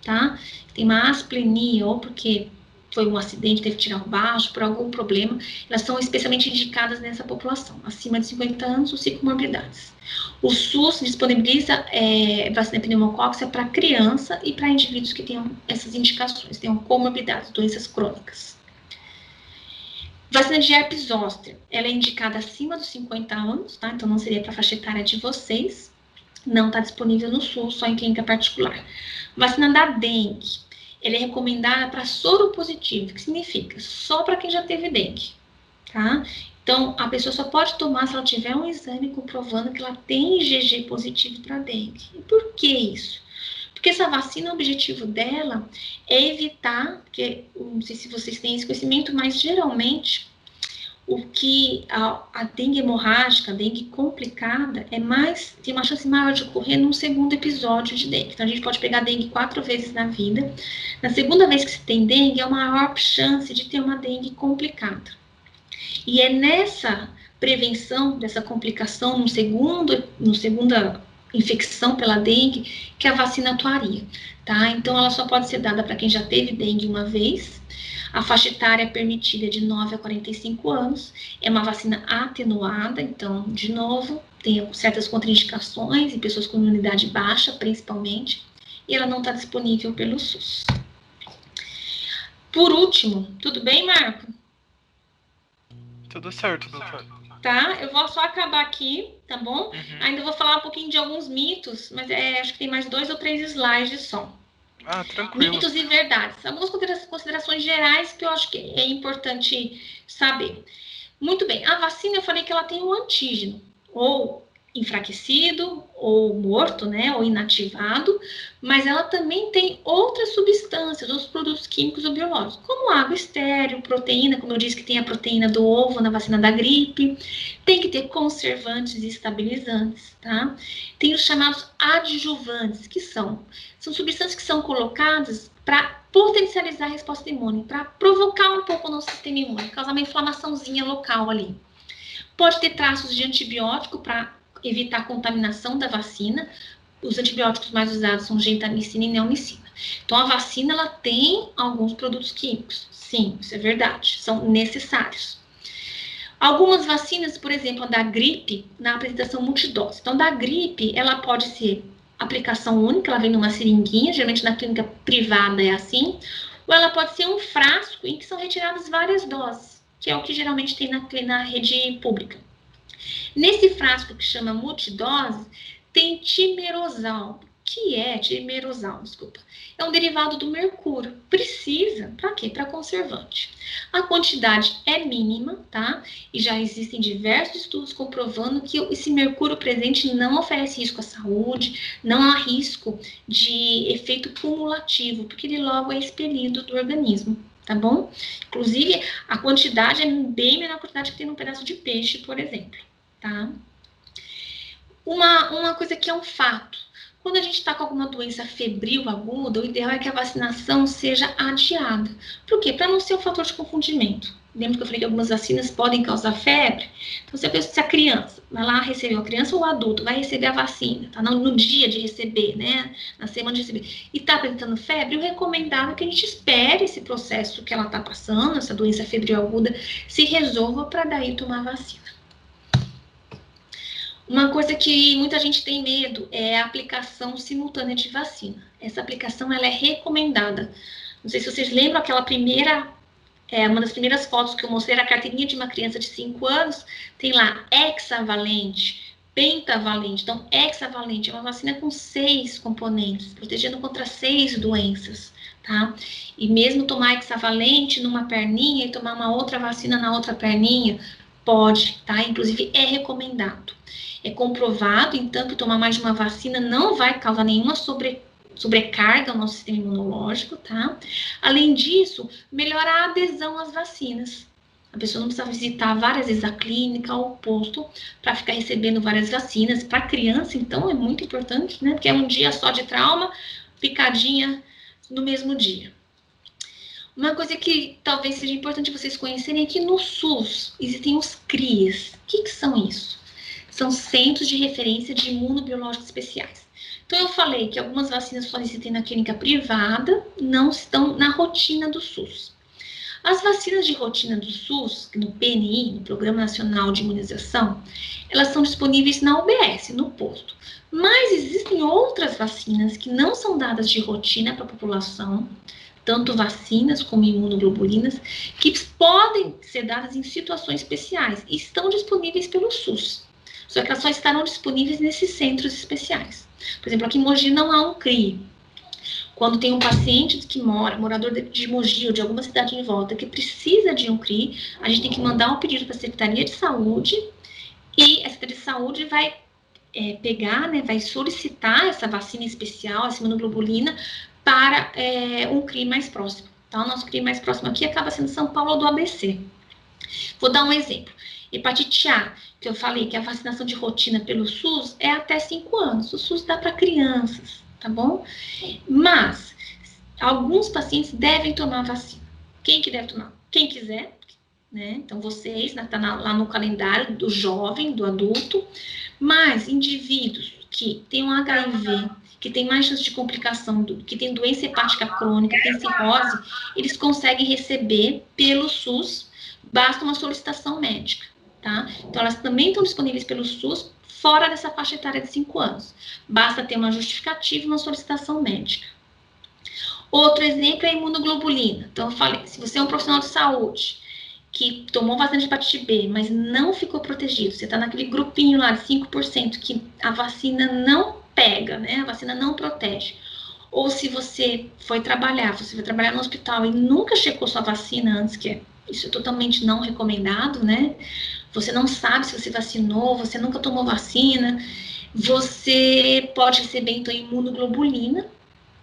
tá? Tem uma asplenia ou porque foi um acidente, teve que tirar o baço, por algum problema, elas são especialmente indicadas nessa população, acima de 50 anos ou sem comorbidades. O SUS disponibiliza vacina pneumocócica para criança e para indivíduos que tenham essas indicações, tenham comorbidades, doenças crônicas. Vacina de herpes zoster, ela é indicada acima dos 50 anos, tá? Então não seria para a faixa etária de vocês, não está disponível no SUS, só em clínica particular. Vacina da dengue, ela é recomendada para soro positivo, que significa só para quem já teve dengue, tá? Então, a pessoa só pode tomar se ela tiver um exame comprovando que ela tem IgG positivo para dengue. E por que isso? Porque essa vacina, o objetivo dela é evitar, porque não sei se vocês têm esse conhecimento, mas geralmente o que a dengue hemorrágica, a dengue complicada, tem uma chance maior de ocorrer num segundo episódio de dengue. Então, a gente pode pegar dengue 4 vezes na vida. Na segunda vez que se tem dengue, é a maior chance de ter uma dengue complicada. E é nessa prevenção dessa complicação, no segunda infecção pela dengue, que a vacina atuaria, tá? Então, ela só pode ser dada para quem já teve dengue uma vez. A faixa etária permitida é de 9 a 45 anos. É uma vacina atenuada, então, de novo, tem certas contraindicações em pessoas com imunidade baixa, principalmente, e ela não está disponível pelo SUS. Por último, tudo bem, Marco? Tudo certo, doutor. Tá, eu vou só acabar aqui, tá bom? Ainda vou falar um pouquinho de alguns mitos, mas acho que tem mais 2 ou 3 slides só. Ah, tranquilo. Mitos e verdades. Algumas considerações gerais que eu acho que é importante saber. Muito bem, a vacina eu falei que ela tem um antígeno, ou enfraquecido, ou morto, né, ou inativado, mas ela também tem outras substâncias, outros produtos químicos ou biológicos, como água estéril, proteína, como eu disse que tem a proteína do ovo na vacina da gripe, tem que ter conservantes e estabilizantes, tá? Tem os chamados adjuvantes, que são substâncias que são colocadas para potencializar a resposta imune, para provocar um pouco o nosso sistema imune, causar uma inflamaçãozinha local ali. Pode ter traços de antibiótico para evitar a contaminação da vacina. Os antibióticos mais usados são gentamicina e neomicina. Então, a vacina, ela tem alguns produtos químicos. Sim, isso é verdade, são necessários. Algumas vacinas, por exemplo, a da gripe, na apresentação multidose. Então, da gripe, ela pode ser aplicação única, ela vem numa seringuinha, geralmente na clínica privada é assim, ou ela pode ser um frasco em que são retiradas várias doses, que é o que geralmente tem na rede pública. Nesse frasco que chama multidose, tem timerosal. Que é timerosal, desculpa. É um derivado do mercúrio. Precisa, para quê? Para conservante. A quantidade é mínima, tá? E já existem diversos estudos comprovando que esse mercúrio presente não oferece risco à saúde, não há risco de efeito cumulativo, porque ele logo é expelido do organismo, tá bom? Inclusive, a quantidade é bem menor quantidade que tem num pedaço de peixe, por exemplo, tá? Uma coisa que é um fato. Quando a gente está com alguma doença febril aguda, o ideal é que a vacinação seja adiada. Por quê? Para não ser um fator de confundimento. Lembra que eu falei que algumas vacinas podem causar febre? Então, se a criança vai lá receber, a criança ou o adulto vai receber a vacina, tá no dia de receber, né? Na semana de receber, e está apresentando febre, o recomendável é que a gente espere esse processo que ela está passando, essa doença febril aguda, se resolva para daí tomar a vacina. Uma coisa que muita gente tem medo é a aplicação simultânea de vacina. Essa aplicação ela é recomendada. Não sei se vocês lembram aquela uma das primeiras fotos que eu mostrei, a carteirinha de uma criança de 5 anos, tem lá hexavalente, pentavalente. Então, hexavalente é uma vacina com 6 componentes, protegendo contra 6 doenças, tá? E mesmo tomar hexavalente numa perninha e tomar uma outra vacina na outra perninha, pode, tá? Inclusive, é recomendado. É comprovado, então, que tomar mais de uma vacina não vai causar nenhuma sobrecarga ao nosso sistema imunológico, tá? Além disso, melhora a adesão às vacinas. A pessoa não precisa visitar várias vezes a clínica ou o posto para ficar recebendo várias vacinas. Para criança, então, é muito importante, né? Porque é um dia só de trauma, picadinha no mesmo dia. Uma coisa que talvez seja importante vocês conhecerem é que no SUS existem os CRIs. O que são isso? São Centros de Referência de Imunobiológicos Especiais. Então, eu falei que algumas vacinas só existem na clínica privada, não estão na rotina do SUS. As vacinas de rotina do SUS, no PNI, no Programa Nacional de Imunização, elas são disponíveis na UBS, no posto. Mas existem outras vacinas que não são dadas de rotina para a população, tanto vacinas como imunoglobulinas, que podem ser dadas em situações especiais e estão disponíveis pelo SUS. Só que elas só estarão disponíveis nesses centros especiais. Por exemplo, aqui em Mogi não há um CRI. Quando tem um paciente que morador de Mogi ou de alguma cidade em volta, que precisa de um CRI, a gente tem que mandar um pedido para a Secretaria de Saúde e a Secretaria de Saúde vai pegar, né, vai solicitar essa vacina especial, essa imunoglobulina, para um CRI mais próximo. Tá? O nosso CRI mais próximo aqui acaba sendo São Paulo do ABC. Vou dar um exemplo. Hepatite A, que eu falei que a vacinação de rotina pelo SUS é até 5 anos. O SUS dá para crianças, tá bom? Mas alguns pacientes devem tomar vacina. Quem que deve tomar? Quem quiser, né? Então, vocês, né, tá lá no calendário do jovem, do adulto, mas indivíduos que têm um HIV, que tem mais chance de complicação, que tem doença hepática crônica, tem cirrose, eles conseguem receber pelo SUS, basta uma solicitação médica, tá? Então, elas também estão disponíveis pelo SUS, fora dessa faixa etária de 5 anos. Basta ter uma justificativa e uma solicitação médica. Outro exemplo é a imunoglobulina. Então, eu falei, se você é um profissional de saúde que tomou vacina de hepatite B, mas não ficou protegido, você está naquele grupinho lá de 5% que a vacina não pega, né? A vacina não protege. Ou se você foi trabalhar, você vai trabalhar no hospital e nunca checou sua vacina antes, isso é totalmente não recomendado, né? Você não sabe se você vacinou, você nunca tomou vacina, você pode receber, então, imunoglobulina,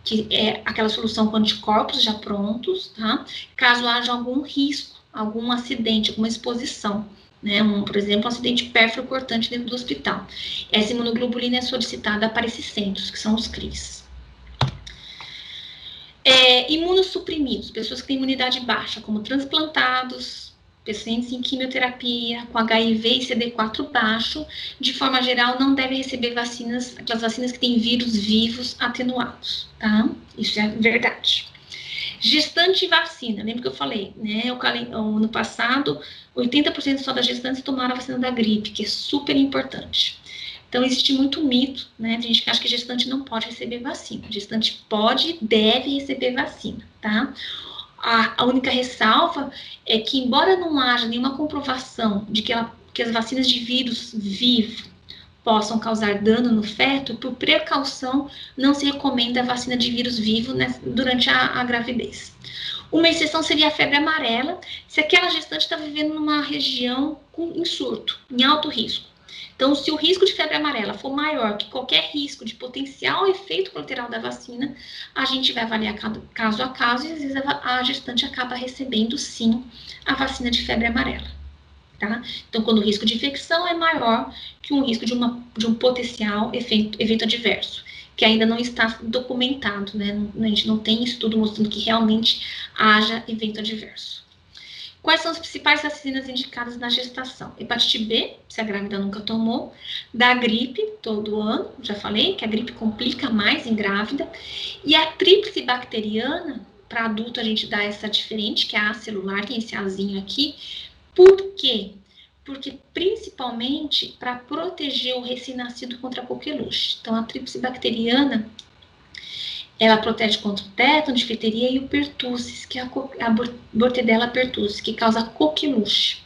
que é aquela solução com anticorpos já prontos, tá? Caso haja algum risco, algum acidente, alguma exposição, né? Por exemplo, um acidente pérfuro-cortante dentro do hospital. Essa imunoglobulina é solicitada para esses centros, que são os CRIs. Imunossuprimidos, pessoas que têm imunidade baixa, como transplantados, pacientes em quimioterapia, com HIV e CD4 baixo, de forma geral, não devem receber vacinas, aquelas vacinas que têm vírus vivos atenuados, tá? Isso é verdade. Gestante e vacina, lembra que eu falei, né? No passado, 80% só das gestantes tomaram a vacina da gripe, que é super importante. Então, existe muito mito, né? Tem gente que acha que gestante não pode receber vacina. Gestante pode, deve receber vacina, tá? A única ressalva é que, embora não haja nenhuma comprovação de que as vacinas de vírus vivo possam causar dano no feto, por precaução, não se recomenda a vacina de vírus vivo, né, durante a gravidez. Uma exceção seria a febre amarela, se aquela gestante está vivendo numa região em surto, em alto risco. Então, se o risco de febre amarela for maior que qualquer risco de potencial efeito colateral da vacina, a gente vai avaliar caso a caso e, às vezes, a gestante acaba recebendo, sim, a vacina de febre amarela. Tá? Então, quando o risco de infecção é maior que um risco de um potencial evento adverso, que ainda não está documentado, né? A gente não tem estudo mostrando que realmente haja evento adverso. Quais são as principais vacinas indicadas na gestação? Hepatite B, se a grávida nunca tomou, da gripe, todo ano, já falei que a gripe complica mais em grávida, e a tríplice bacteriana, para adulto a gente dá essa diferente, que é a acelular, tem esse Azinho aqui. Por quê? Porque, principalmente, para proteger o recém-nascido contra a coqueluche. Então, a tríplice bacteriana, ela protege contra o tétano, difteria e o pertussis, que é a Bordetella pertussis, que causa coqueluche.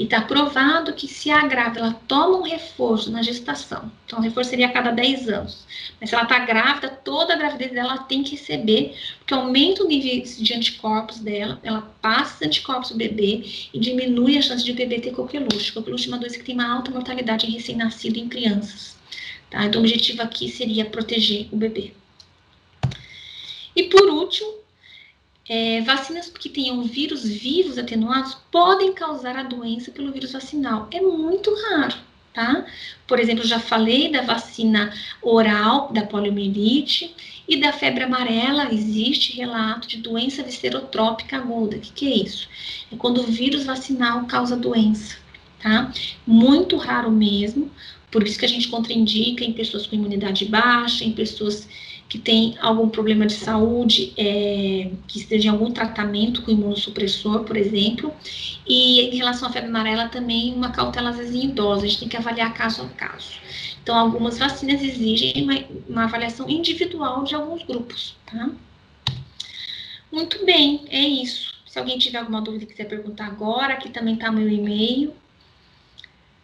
E está provado que se a grávida ela toma um reforço na gestação, então o reforço seria a cada 10 anos, mas se ela está grávida, toda a gravidez dela tem que receber, porque aumenta o nível de anticorpos dela, ela passa os anticorpos do bebê e diminui a chance de o bebê ter coqueluche. Coqueluche é uma doença que tem uma alta mortalidade em recém-nascido em crianças. Tá? Então o objetivo aqui seria proteger o bebê. E por último, vacinas que tenham vírus vivos atenuados podem causar a doença pelo vírus vacinal. É muito raro, tá? Por exemplo, eu já falei da vacina oral da poliomielite e da febre amarela. Existe relato de doença viscerotrópica aguda. O que é isso? É quando o vírus vacinal causa doença, tá? Muito raro mesmo. Por isso que a gente contraindica em pessoas com imunidade baixa, em pessoas que tem algum problema de saúde, que esteja em algum tratamento com imunossupressor, por exemplo. E em relação à febre amarela, também uma cautela às vezes em idosos, a gente tem que avaliar caso a caso. Então, algumas vacinas exigem uma avaliação individual de alguns grupos, tá? Muito bem, é isso. Se alguém tiver alguma dúvida e quiser perguntar agora, aqui também está meu e-mail.